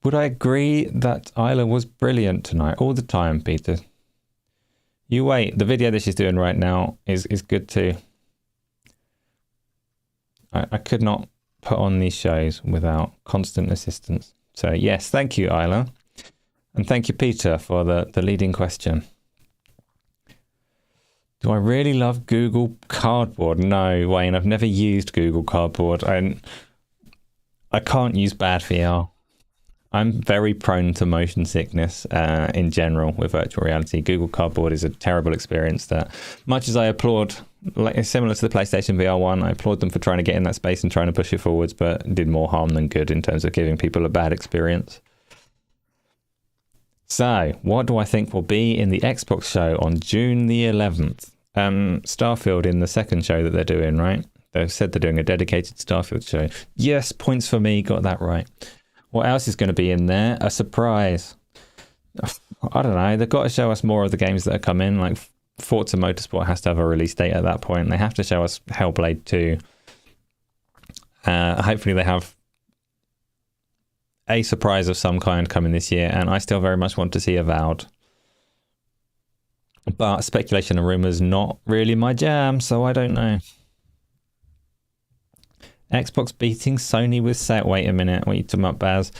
Would I agree that Isla was brilliant tonight? All the time, Peter. You wait. The video that she's doing right now is good too. I could not put on these shows without constant assistance. So yes, thank you, Isla. And thank you, Peter, for the leading question. Do I really love Google Cardboard? No, Wayne, I've never used Google Cardboard. I can't use bad VR. I'm very prone to motion sickness in general with virtual reality. Google Cardboard is a terrible experience that, much as I applaud, like it's similar to the PlayStation VR 1, I applaud them for trying to get in that space and trying to push it forwards, but did more harm than good in terms of giving people a bad experience. So, what do I think will be in the Xbox show on June the 11th? Starfield in the second show that they're doing, right? They've said they're doing a dedicated Starfield show. Yes, points for me, got that right. What else is going to be in there? A surprise. I don't know. They've got to show us more of the games that are coming. Like Forza Motorsport has to have a release date at that point. They have to show us Hellblade 2. Hopefully they have a surprise of some kind coming this year. And I still very much want to see Avowed. But speculation and rumours not really my jam, so I don't know. Xbox beating Sony with sales. Wait a minute, what are you talking about, Baz?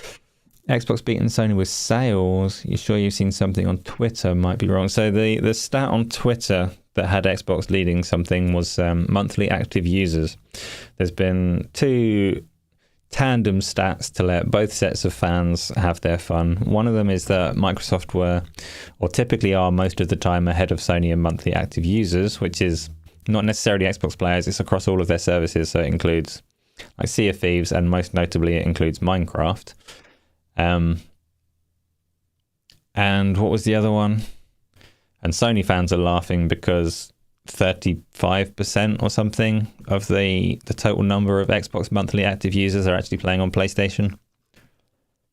Xbox beating Sony with sales. You sure you've seen something on Twitter? Might be wrong. So the stat on Twitter that had Xbox leading something was monthly active users. There's been two tandem stats to let both sets of fans have their fun. One of them is that Microsoft were, or typically are most of the time, ahead of Sony in monthly active users, which is not necessarily Xbox players. It's across all of their services, so it includes like Sea of Thieves, and most notably it includes Minecraft. And what was the other one? And Sony fans are laughing because 35% or something of the total number of Xbox monthly active users are actually playing on PlayStation.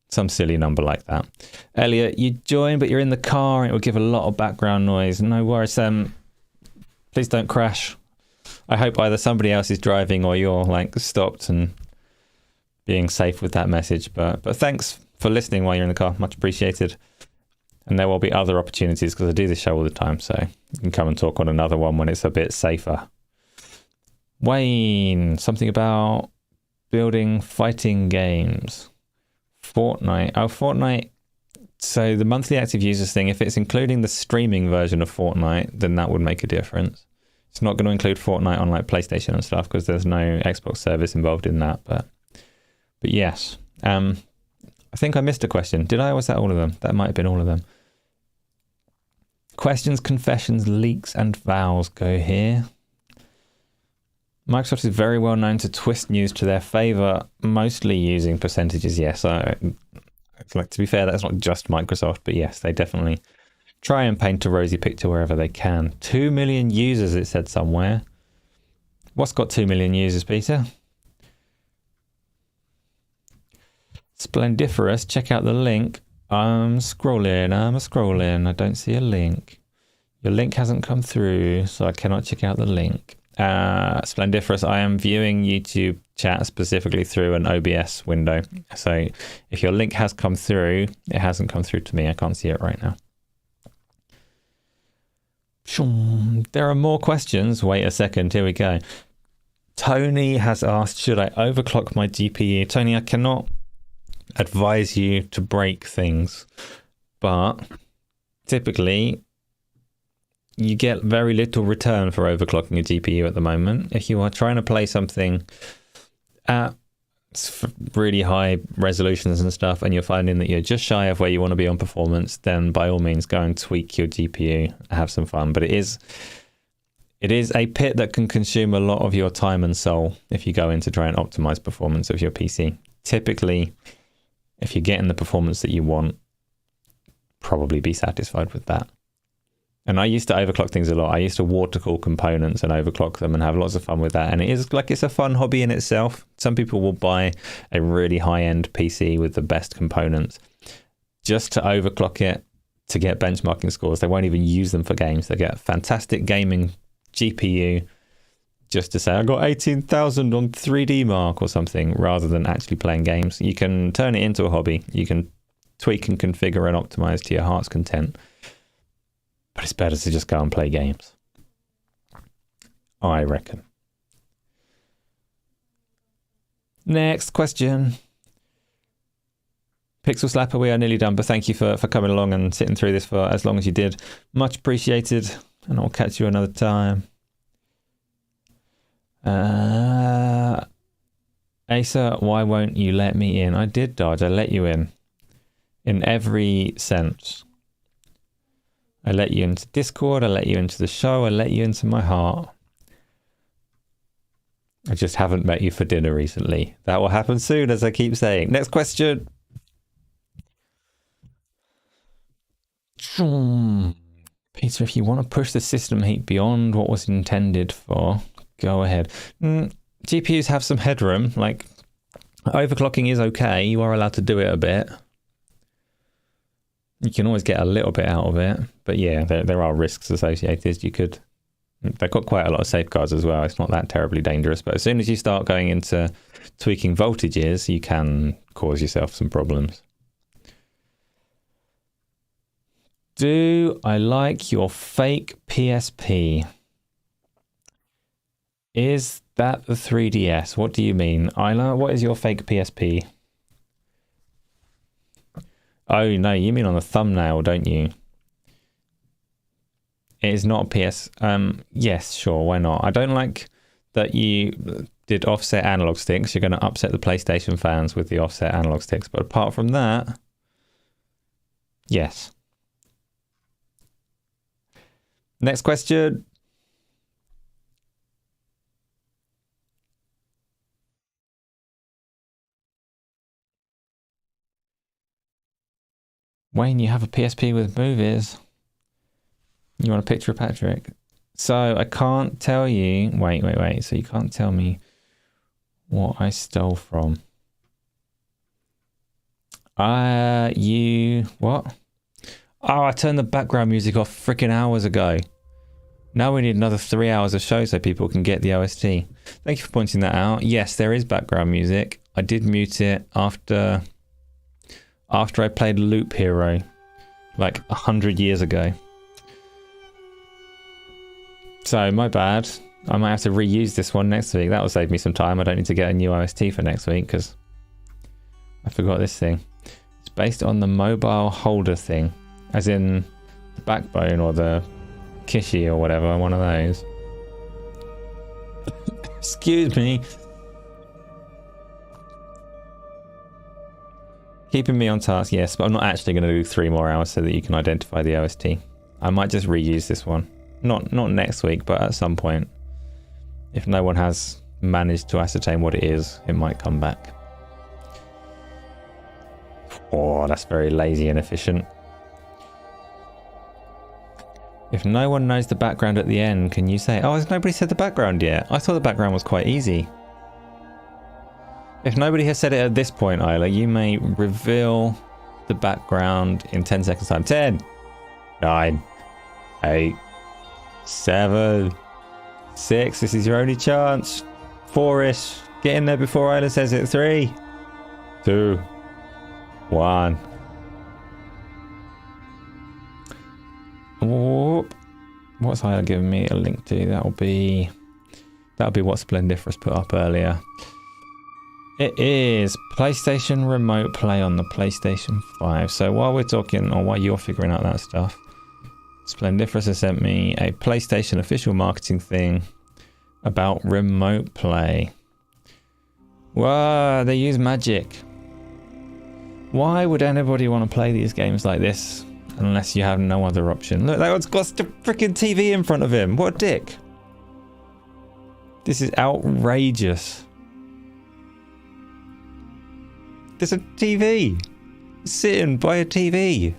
Some silly number like that. Elliot, you joined, but you're in the car and it will give a lot of background noise. No worries. Please don't crash. I hope either somebody else is driving or you're like stopped and being safe with that message. But thanks for listening while you're in the car. Much appreciated. And there will be other opportunities because I do this show all the time, so you can come and talk on another one when it's a bit safer. Wayne, something about building fighting games. Fortnite. Oh, Fortnite. So the monthly active users thing, if it's including the streaming version of Fortnite, then that would make a difference. It's not going to include Fortnite on like PlayStation and stuff because there's no Xbox service involved in that. But yes. I think I missed a question. Did I, or was that all of them? That might have been all of them. Questions, confessions, leaks, and vows go here. Microsoft is very well known to twist news to their favour, mostly using percentages. Yes, like to be fair, that's not just Microsoft, but yes, they definitely try and paint a rosy picture wherever they can. 2 million users, it said somewhere. What's got 2 million users, Peter? Splendiferous, check out the link. I'm scrolling. I don't see a link. Your link hasn't come through, so I cannot check out the link. Splendiferous, I am viewing YouTube chat specifically through an OBS window. So if your link has come through, it hasn't come through to me. I can't see it right now. There are more questions. Wait a second. Here we go. Tony has asked, should I overclock my GPU? Tony, I cannot advise you to break things, but typically you get very little return for overclocking a GPU at the moment. If you are trying to play something at really high resolutions and stuff and you're finding that you're just shy of where you want to be on performance, then by all means go and tweak your GPU, have some fun. But it is a pit that can consume a lot of your time and soul if you go in to try and optimize performance of your PC. Typically, if you're getting the performance that you want, probably be satisfied with that. And I used to overclock things a lot. I used to water cool components and overclock them and have lots of fun with that. And it is like, it's a fun hobby in itself. Some people will buy a really high-end PC with the best components just to overclock it to get benchmarking scores. They won't even use them for games. They get a fantastic gaming GPU just to say, I got 18,000 on 3D Mark or something, rather than actually playing games. You can turn it into a hobby. You can tweak and configure and optimize to your heart's content. But it's better to just go and play games, I reckon. Next question. Pixel Slapper, we are nearly done, but thank you for coming along and sitting through this for as long as you did. Much appreciated, and I'll catch you another time. Asa, why won't you let me in? I did, Dodge. I let you in every sense. I let you into Discord. I let you into the show. I let you into my heart. I just haven't met you for dinner recently. That will happen soon, as I keep saying. Next question. Peter, if you want to push the system heat beyond what was intended for, go ahead. GPUs have some headroom. Like, overclocking is okay. You are allowed to do it a bit. You can always get a little bit out of it. But yeah, there are risks associated. They've got quite a lot of safeguards as well. It's not that terribly dangerous. But as soon as you start going into tweaking voltages, you can cause yourself some problems. Do I like your fake PSP? Is that the 3DS? What do you mean? Isla, what is your fake PSP? Oh, no, you mean on the thumbnail, don't you? It is not a PS... yes, sure, why not? I don't like that you did offset analog sticks. You're going to upset the PlayStation fans with the offset analog sticks. But apart from that, yes. Next question. Wayne, you have a PSP with movies. You want a picture of Patrick? So I can't tell you. Wait. So you can't tell me what I stole from. What? Oh, I turned the background music off freaking hours ago. Now we need another 3 hours of show so people can get the OST. Thank you for pointing that out. Yes, there is background music. I did mute it after I played Loop Hero like 100 years ago. So my bad. I might have to reuse this one next week. That will save me some time. I don't need to get a new OST for next week because I forgot this thing. It's based on the mobile holder thing, as in the backbone or the Kishi or whatever, one of those. Excuse me. Keeping me on task, yes, but I'm not actually going to do 3 more hours so that you can identify the OST. I might just reuse this one. Not next week, but at some point. If no one has managed to ascertain what it is, it might come back. Oh, that's very lazy and efficient. If no one knows the background at the end, can you say, oh, has nobody said the background yet? I thought the background was quite easy. If nobody has said it at this point, Isla, you may reveal the background in 10 seconds time. 10, 9, 8, 7, 6. This is your only chance. 4-ish. Get in there before Isla says it. 3, 2, 1. Whoop. What's Isla giving me a link to? That'll be what Splendiferous put up earlier. It is PlayStation Remote Play on the PlayStation 5. So while we're talking, or while you're figuring out that stuff, Splendiferous has sent me a PlayStation official marketing thing about Remote Play. Wow, they use magic. Why would anybody want to play these games like this unless you have no other option? Look, that one's got a freaking TV in front of him. What a dick. This is outrageous. There's a TV. Sitting by a TV.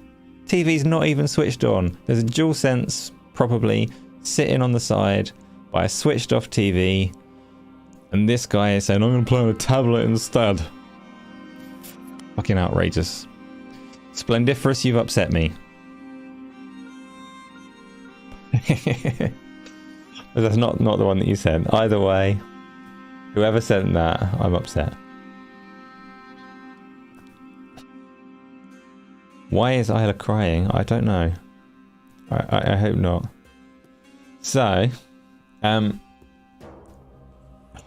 TV's not even switched on. There's a DualSense probably sitting on the side by a switched off TV. And this guy is saying, I'm going to play on a tablet instead. Fucking outrageous. Splendiferous, you've upset me. But that's not the one that you sent. Either way, whoever sent that, I'm upset. Why is Isla crying? I don't know. I hope not. So,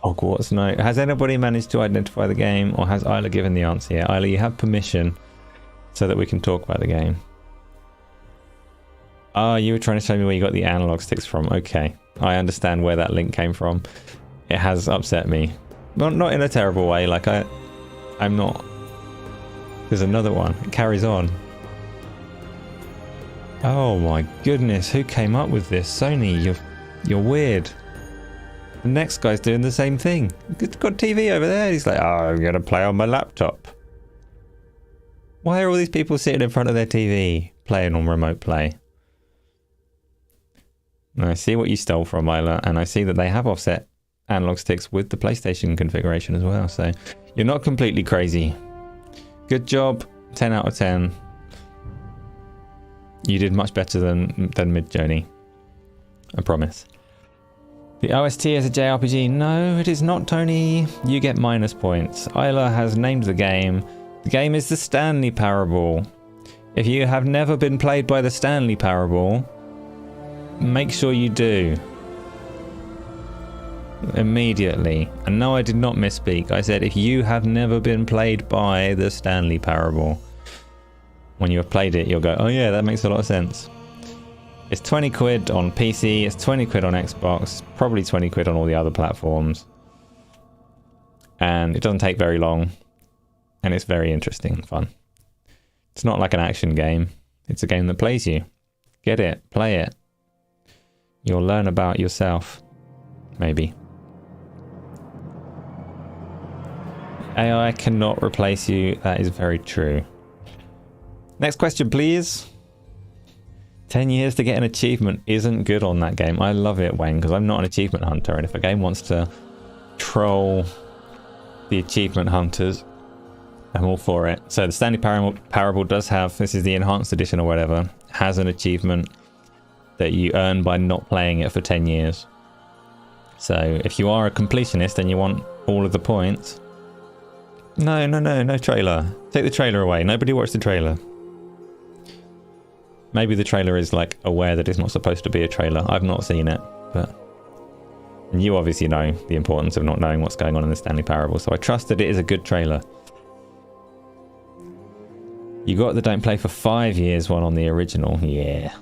Hogwarts note. Has anybody managed to identify the game, or has Isla given the answer yet? Isla, you have permission so that we can talk about the game. Oh, you were trying to show me where you got the analog sticks from. Okay. I understand where that link came from. It has upset me. Not in a terrible way. Like, I'm not... There's another one. It carries on. Oh my goodness, who came up with this? Sony, you're weird. The next guy's doing the same thing. He's got TV over there. He's like, oh, I'm going to play on my laptop. Why are all these people sitting in front of their TV playing on Remote Play? And I see what you stole from Isla, and I see that they have offset analog sticks with the PlayStation configuration as well. So you're not completely crazy. Good job. 10 out of 10. You did much better than Midjourney. I promise. The OST is a JRPG. No, it is not, Tony. You get minus points. Isla has named the game. The game is the Stanley Parable. If you have never been played by the Stanley Parable, make sure you do. Immediately. And no, I did not misspeak. I said if you have never been played by the Stanley Parable. When you have played it, you'll go, oh yeah, that makes a lot of sense. It's 20 quid on PC, it's 20 quid on Xbox, probably 20 quid on all the other platforms. And it doesn't take very long. And it's very interesting and fun. It's not like an action game. It's a game that plays you. Get it, play it. You'll learn about yourself. Maybe. AI cannot replace you. That is very true. Next question, please. 10 years to get an achievement isn't good on that game. I love it, Wayne, because I'm not an achievement hunter, and if a game wants to troll the achievement hunters, I'm all for it. So the Stanley Parable does have, this is the enhanced edition or whatever, has an achievement that you earn by not playing it for 10 years. So if you are a completionist and you want all of the points... No trailer. Take the trailer away. Nobody watched the trailer. Maybe the trailer is like aware that it's not supposed to be a trailer. I've not seen it, but... And you obviously know the importance of not knowing what's going on in the Stanley Parable, so I trust that it is a good trailer. You got the don't play for 5 years one on the original. Yeah.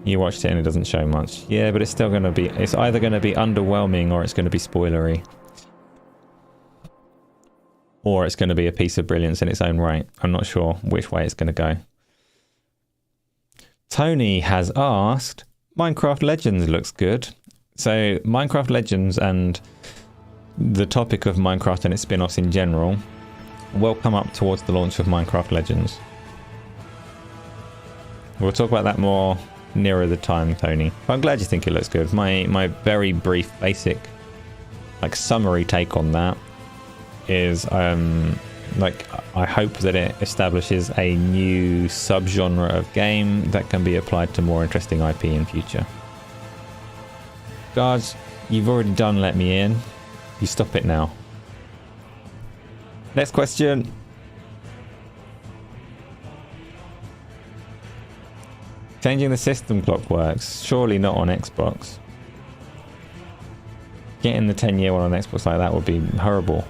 You watched it and it doesn't show much. Yeah, but it's still going to be... It's either going to be underwhelming or it's going to be spoilery. Or it's going to be a piece of brilliance in its own right. I'm not sure which way it's going to go. Tony has asked, Minecraft Legends looks good. So Minecraft Legends and the topic of Minecraft and its spin-offs in general will come up towards the launch of Minecraft Legends. We'll talk about that more nearer the time, Tony. But I'm glad you think it looks good. My very brief, basic, like summary take on that is like I hope that it establishes a new subgenre of game that can be applied to more interesting IP in future. Guards, you've already done let me in. You stop it now. Next question. Changing the system clock works. Surely not on Xbox. Getting the 10-year one on Xbox like that would be horrible.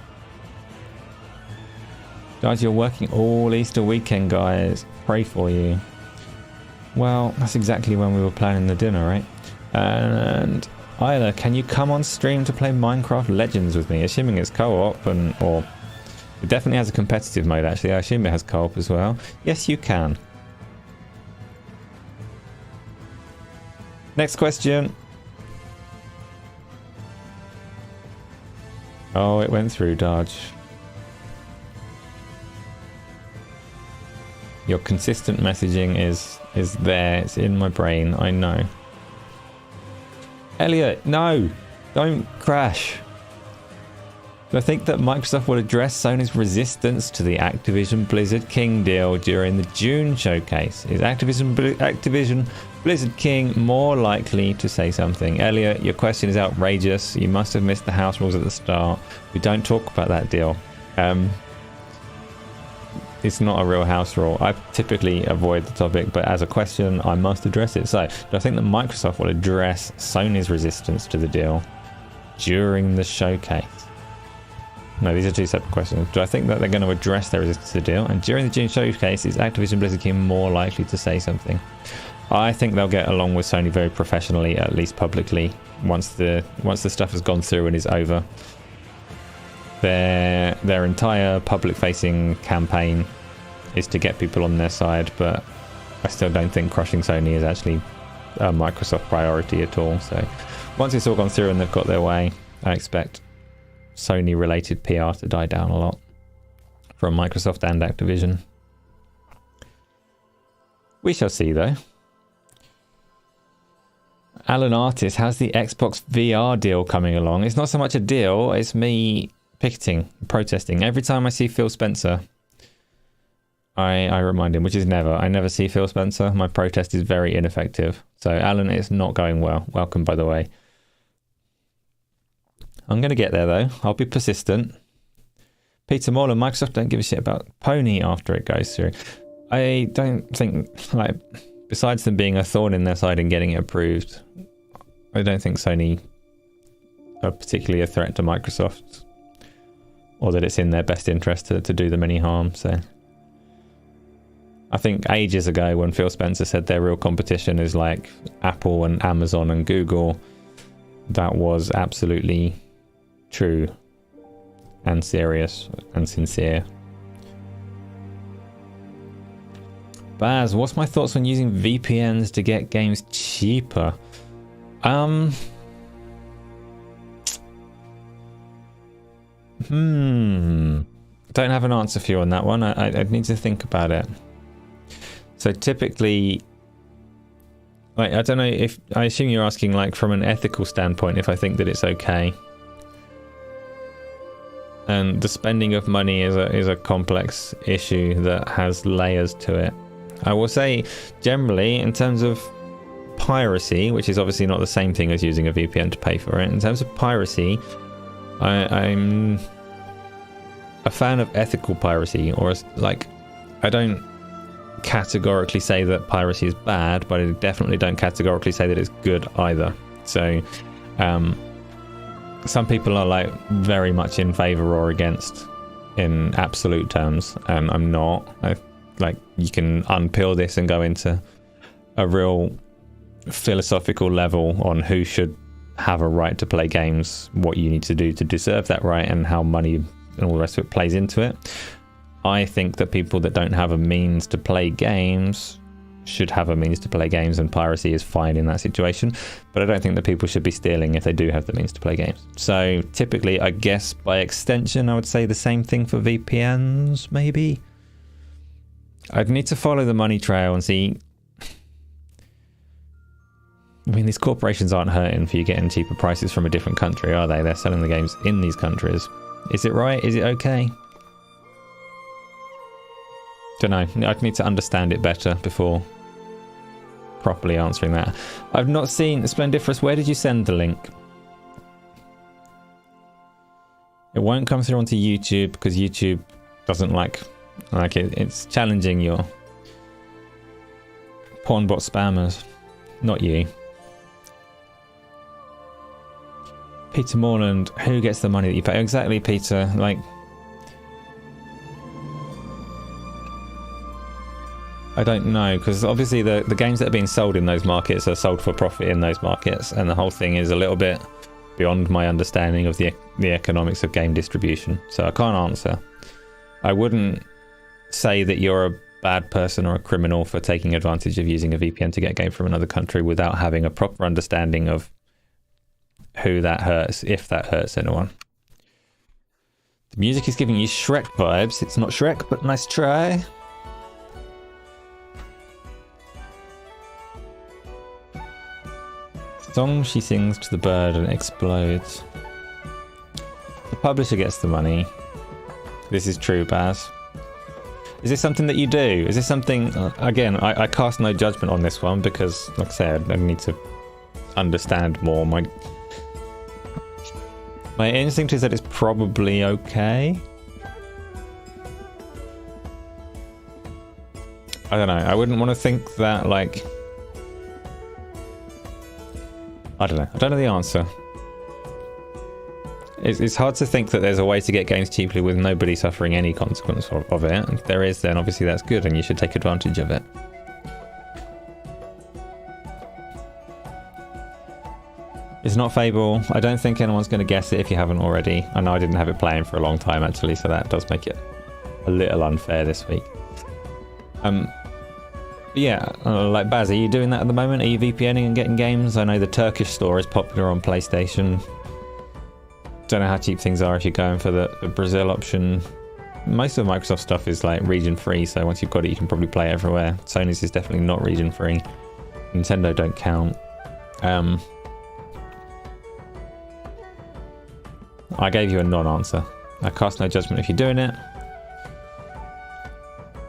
Guys, you're working all Easter weekend, guys. Pray for you. Well, that's exactly when we were planning the dinner, right? And Isla, can you come on stream to play Minecraft Legends with me? Assuming it's co-op or it definitely has a competitive mode, actually. I assume it has co-op as well. Yes, you can. Next question. Oh, it went through, Dodge. Your consistent messaging is there. It's in my brain. I know. Elliot, no! Don't crash. Do I think that Microsoft will address Sony's resistance to the Activision Blizzard King deal during the June showcase? Is Activision Blizzard King more likely to say something? Elliot, your question is outrageous. You must have missed the house rules at the start. We don't talk about that deal. It's not a real house rule. I typically avoid the topic, but as a question, I must address it. So, do I think that Microsoft will address Sony's resistance to the deal during the showcase? No, these are two separate questions. Do I think that they're going to address their resistance to the deal? And during the June showcase, is Activision Blizzard King more likely to say something? I think they'll get along with Sony very professionally, at least publicly, once the stuff has gone through and is over. Their entire public-facing campaign is to get people on their side, but I still don't think crushing Sony is actually a Microsoft priority at all. So once it's all gone through and they've got their way, I expect Sony-related PR to die down a lot from Microsoft and Activision. We shall see, though. Alan Artis, how's the Xbox VR deal coming along? It's not so much a deal, it's me picketing, protesting. Every time I see Phil Spencer, I remind him, which is never. I never see Phil Spencer. My protest is very ineffective. So, Alan, it's not going well. Welcome, by the way. I'm going to get there, though. I'll be persistent. Peter Moore, Microsoft don't give a shit about Pony after it goes through. I don't think, like, besides them being a thorn in their side and getting it approved, I don't think Sony are particularly a threat to Microsoft, or that it's in their best interest to do them any harm. So I think ages ago when Phil Spencer said their real competition is like Apple and Amazon and Google, that was absolutely true and serious and sincere. Baz, what's my thoughts on using VPNs to get games cheaper? don't have an answer for you on that one. I'd need to think about it. So typically, like, I don't know if, I assume you're asking like from an ethical standpoint if I think that it's okay. And the spending of money is a complex issue that has layers to it. I will say generally in terms of piracy, which is obviously not the same thing as using a VPN to pay for it. In terms of piracy, I'm a fan of ethical piracy, or like, I don't categorically say that piracy is bad, but I definitely don't categorically say that it's good either. So some people are like very much in favor or against in absolute terms, and I'm not. Like, you can unpeel this and go into a real philosophical level on who should have a right to play games, what you need to do to deserve that right, and how money and all the rest of it plays into it. I think that people that don't have a means to play games should have a means to play games, and piracy is fine in that situation. But I don't think that people should be stealing if they do have the means to play games. So typically, I guess by extension, I would say the same thing for VPNs, maybe. I'd need to follow the money trail and see. I mean, these corporations aren't hurting for you getting cheaper prices from a different country, are they? They're selling the games in these countries. Is it right? Is it okay? Don't know. I'd need to understand it better before properly answering that. I've not seen Splendiferous. Where did you send the link? It won't come through onto YouTube because YouTube doesn't like it. It's challenging your porn bot spammers, not you. Peter Morland, who gets the money that you pay? Exactly, Peter. Like, I don't know, because obviously the games that are being sold in those markets are sold for profit in those markets, and the whole thing is a little bit beyond my understanding of the economics of game distribution, so I can't answer. I wouldn't say that you're a bad person or a criminal for taking advantage of using a VPN to get a game from another country without having a proper understanding of who that hurts, if that hurts anyone. The music is giving you Shrek vibes. It's not Shrek, but nice try. Song she sings to the bird and explodes. The publisher gets the money. This is true, Baz. Is this something that you do? Is this something... Again, I cast no judgment on this one because, like I said, I need to understand more. My instinct is that it's probably okay. I don't know. I wouldn't want to think that, like... I don't know. I don't know the answer. It's hard to think that there's a way to get games cheaply with nobody suffering any consequence of it. If there is, then obviously that's good and you should take advantage of it. It's not Fable. I don't think anyone's going to guess it if you haven't already. I know I didn't have it playing for a long time actually, so that does make it a little unfair this week. Yeah, like Baz, are you doing that at the moment? Are you VPNing and getting games? I know the Turkish store is popular on PlayStation. Don't know how cheap things are if you're going for the Brazil option. Most of Microsoft stuff is like region free, so once you've got it you can probably play it everywhere. Sony's is definitely not region free. Nintendo don't count. I gave you a non-answer. I cast no judgment if you're doing it.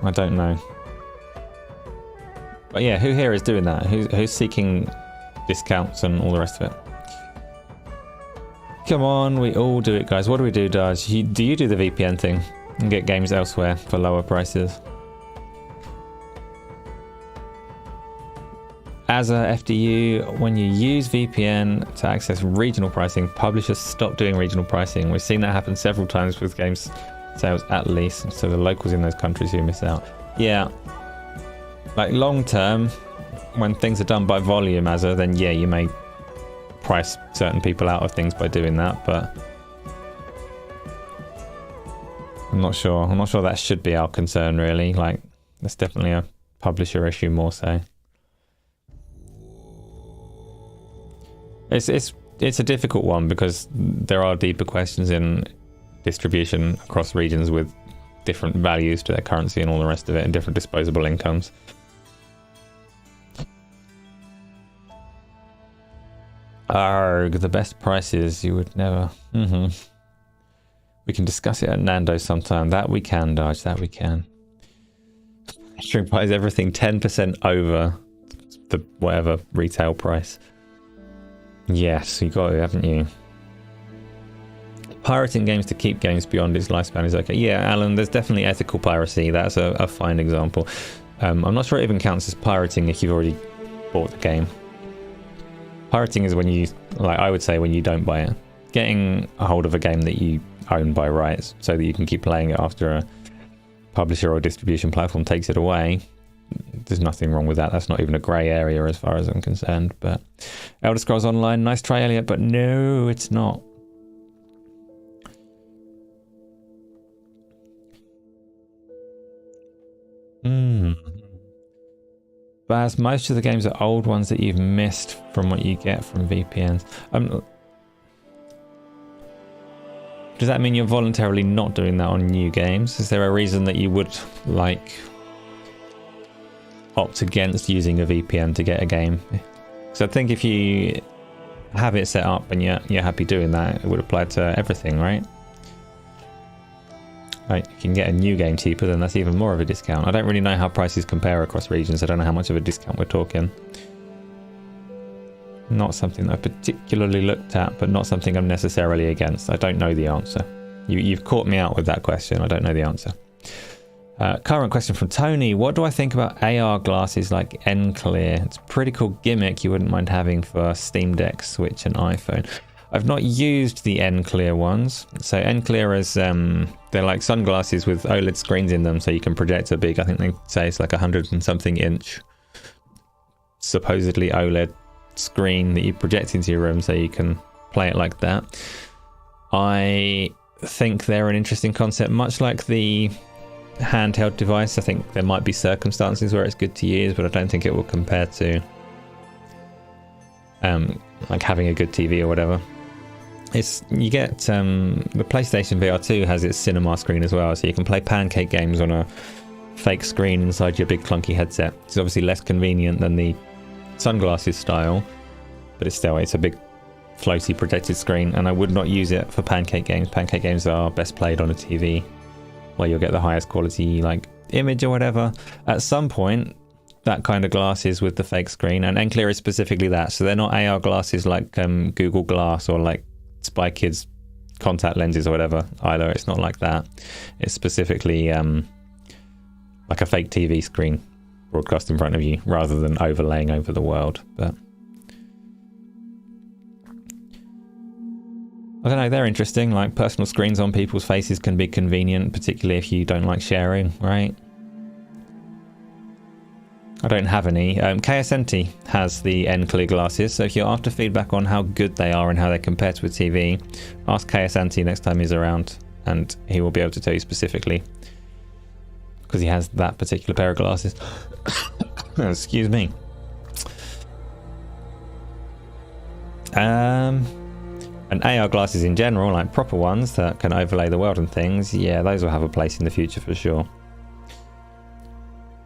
I don't know. But yeah, who here is doing that? Who's seeking discounts and all the rest of it? Come on, we all do it, guys. What do we do, Daj? Do you do the VPN thing and get games elsewhere for lower prices? As a FDU, when you use VPN to access regional pricing, publishers stop doing regional pricing. We've seen that happen several times with games sales at least, so the locals in those countries who miss out. Yeah, like long term, when things are done by volume, then yeah, you may price certain people out of things by doing that, but I'm not sure that should be our concern really. Like, that's definitely a publisher issue more so. It's a difficult one because there are deeper questions in distribution across regions with different values to their currency and all the rest of it, and different disposable incomes. Arg, the best prices you would never. We can discuss it at Nando's sometime. That we can, Dodge. That we can. String buys everything 10% over the whatever retail price. Yes, you got it, haven't you? Pirating games to keep games beyond its lifespan is okay. Yeah, Alan, there's definitely ethical piracy. That's a fine example. I'm not sure it even counts as pirating if you've already bought the game. Pirating is when you, like I would say, when you don't buy it. Getting a hold of a game that you own by rights so that you can keep playing it after a publisher or distribution platform takes it away. There's nothing wrong with that. That's not even a grey area as far as I'm concerned. But Elder Scrolls Online, nice try, Elliot, but no, it's not. Baz, most of the games are old ones that you've missed from what you get from VPNs. Does that mean you're voluntarily not doing that on new games? Is there a reason that you would, like, opt against using a VPN to get a game? So I think if you have it set up and you're happy doing that, it would apply to everything, right? Like, you can get a new game cheaper, then that's even more of a discount. I don't really know how prices compare across regions. I don't know how much of a discount we're talking. Not something that I particularly looked at, but not something I'm necessarily against. I don't know the answer. You've caught me out with that question. I don't know the answer. Current question from Tony. What do I think about AR glasses like N-Clear? It's a pretty cool gimmick you wouldn't mind having for Steam Deck, Switch and iPhone. I've not used the N-Clear ones. So N-Clear is, they're like sunglasses with OLED screens in them, so you can project a big, I think they say it's like 100 and something inch, supposedly OLED screen that you project into your room so you can play it like that. I think they're an interesting concept, much like the handheld device. I think there might be circumstances where it's good to use, but I don't think it will compare to like having a good TV or whatever. You get the PlayStation VR 2 has its cinema screen as well, so you can play pancake games on a fake screen inside your big clunky headset. It's obviously less convenient than the sunglasses style, but it's a big floaty protected screen, and I would not use it for pancake games. Pancake games are best played on a TV where you'll get the highest quality like image or whatever. At some point, that kind of glasses with the fake screen, and N-Clear is specifically that, so they're not AR glasses like Google Glass or like Spy Kids contact lenses or whatever either. It's not like that. It's specifically like a fake TV screen broadcast in front of you rather than overlaying over the world. But I don't know, they're interesting. Like, personal screens on people's faces can be convenient, particularly if you don't like sharing, right? I don't have any. KSNT has the N-Clear glasses, so if you're after feedback on how good they are and how they compare to a TV, ask KSNT next time he's around, and he will be able to tell you specifically, because he has that particular pair of glasses. Excuse me. And AR glasses in general, like proper ones that can overlay the world and things, yeah, those will have a place in the future for sure.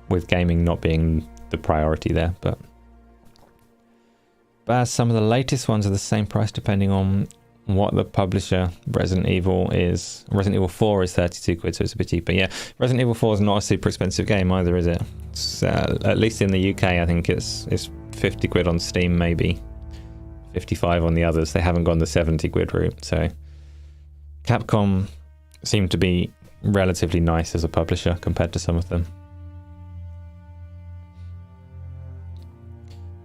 With gaming not being the priority there, but some of the latest ones are the same price depending on what the publisher. Resident Evil 4 is 32 quid, so it's a bit cheaper. Yeah, Resident Evil 4 is not a super expensive game either, is it? It's, at least in the UK, I think it's 50 quid on Steam, maybe 55 on the others. They haven't gone the 70 quid route, so Capcom seem to be relatively nice as a publisher compared to some of them.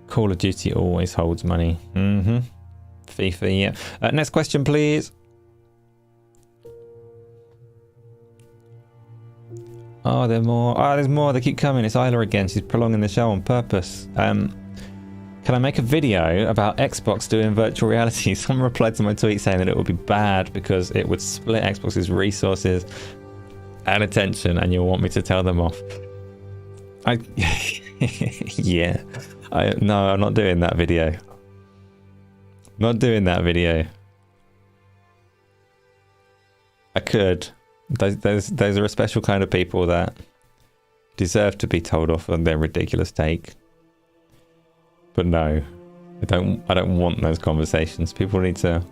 Call of Duty always holds money. FIFA, yeah. Next question, please. Oh, there's more. Oh, there's more. They keep coming. It's Isla again. She's prolonging the show on purpose. Can I make a video about Xbox doing virtual reality? Someone replied to my tweet saying that it would be bad because it would split Xbox's resources and attention, and you'll want me to tell them off. Yeah. No, I'm not doing that video. Not doing that video. I could, Those are a special kind of people that deserve to be told off on their ridiculous take. But no, I don't want those conversations. People need to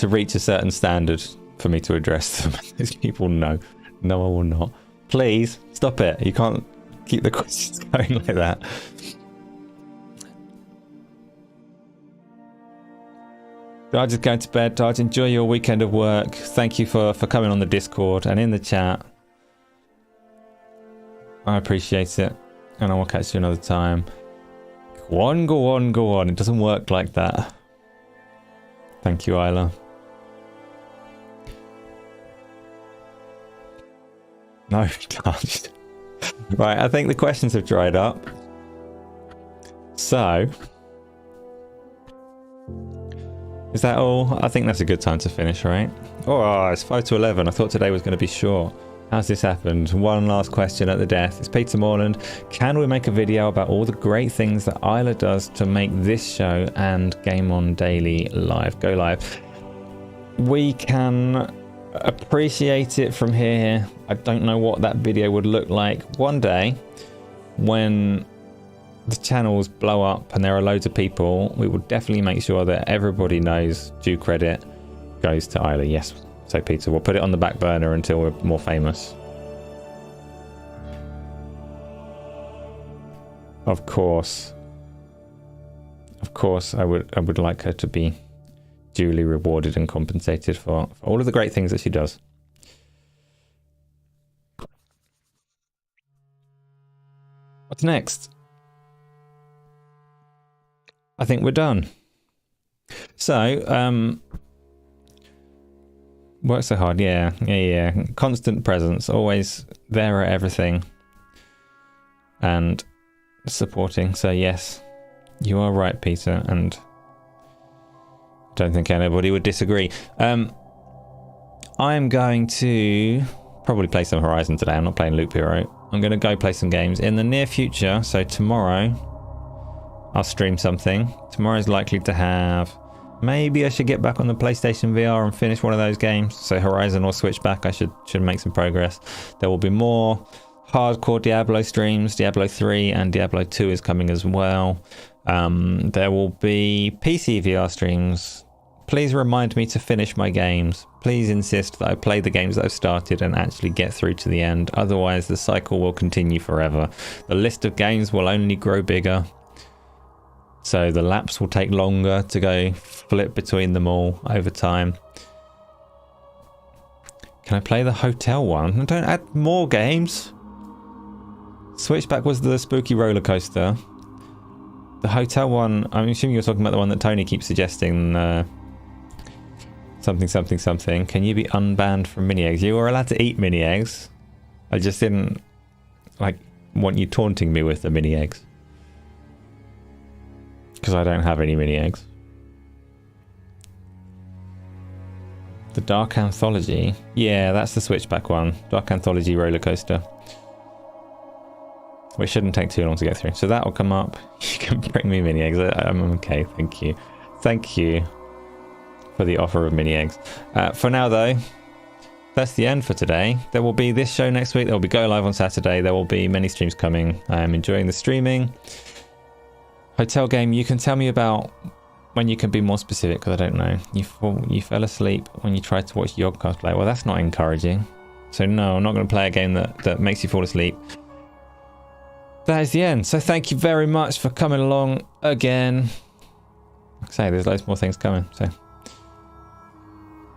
reach a certain standard for me to address them. These people, no, I will not. Please stop it. You can't keep the questions going like that. Daj is going to bed. Daj, enjoy your weekend of work. Thank you for coming on the Discord and in the chat. I appreciate it. And I will catch you another time. Go on, go on, go on. It doesn't work like that. Thank you, Isla. No, Daj. Right, I think the questions have dried up. So... is that all? I think that's a good time to finish, right? Oh, it's 5 to 11. I thought today was going to be short. How's this happened? One last question at the death. It's Peter Morland. Can we make a video about all the great things that Isla does to make this show and Game On Daily go live? We can appreciate it from here. I don't know what that video would look like. One day, when the channels blow up and there are loads of people, we will definitely make sure that everybody knows due credit goes to Isla. Yes, so Peter, we'll put it on the back burner until we're more famous. Of course, I would like her to be duly rewarded and compensated for all of the great things that she does. What's next? I think we're done. So, work so hard, yeah. Constant presence, always there at everything. And supporting, so yes, you are right, Peter, and I don't think anybody would disagree. I'm going to probably play some Horizon today. I'm not playing Loop Hero. I'm going to go play some games in the near future, so tomorrow I'll stream something. Tomorrow's likely to have... maybe I should get back on the PlayStation VR and finish one of those games. So Horizon or Switchback, I should make some progress. There will be more hardcore Diablo streams. Diablo 3 and Diablo 2 is coming as well. There will be PC VR streams. Please remind me to finish my games. Please insist that I play the games that I've started and actually get through to the end. Otherwise, the cycle will continue forever. The list of games will only grow bigger. So the laps will take longer to go flip between them all over time. Can I play the hotel one? Don't add more games. Switchback was the spooky roller coaster. The hotel one, I'm assuming you're talking about the one that Tony keeps suggesting. Something. Can you be unbanned from mini eggs? You were allowed to eat mini eggs. I just didn't want you taunting me with the mini eggs. Because I don't have any mini eggs. The Dark Anthology. Yeah, that's the Switchback one. Dark Anthology roller coaster. Which shouldn't take too long to get through. So that will come up. You can bring me mini eggs. I'm okay, thank you. Thank you for the offer of mini eggs. For now though, that's the end for today. There will be this show next week. There will be Go Live on Saturday. There will be many streams coming. I am enjoying the streaming. Hotel game, you can tell me about when you can be more specific, because I don't know. You fell asleep when you tried to watch Yogcast play. Well, that's not encouraging. So no, I'm not going to play a game that makes you fall asleep. That is the end. So thank you very much for coming along again. Like I say, there's loads more things coming. So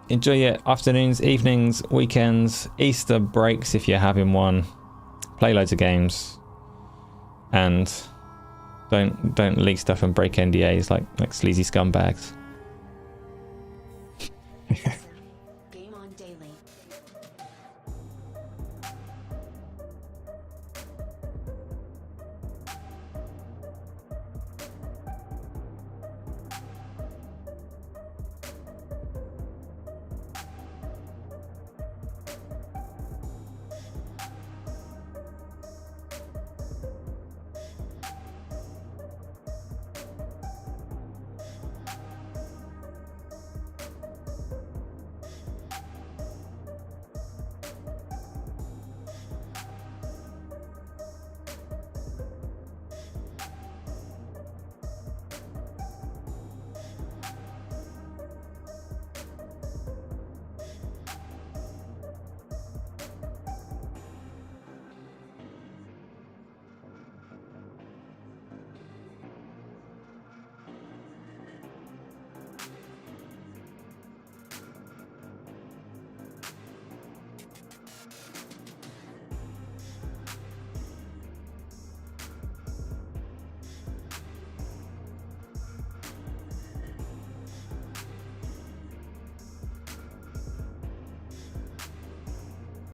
enjoy your afternoons, evenings, weekends, Easter breaks if you're having one. Play loads of games. And don't leak stuff and break NDAs like sleazy scumbags.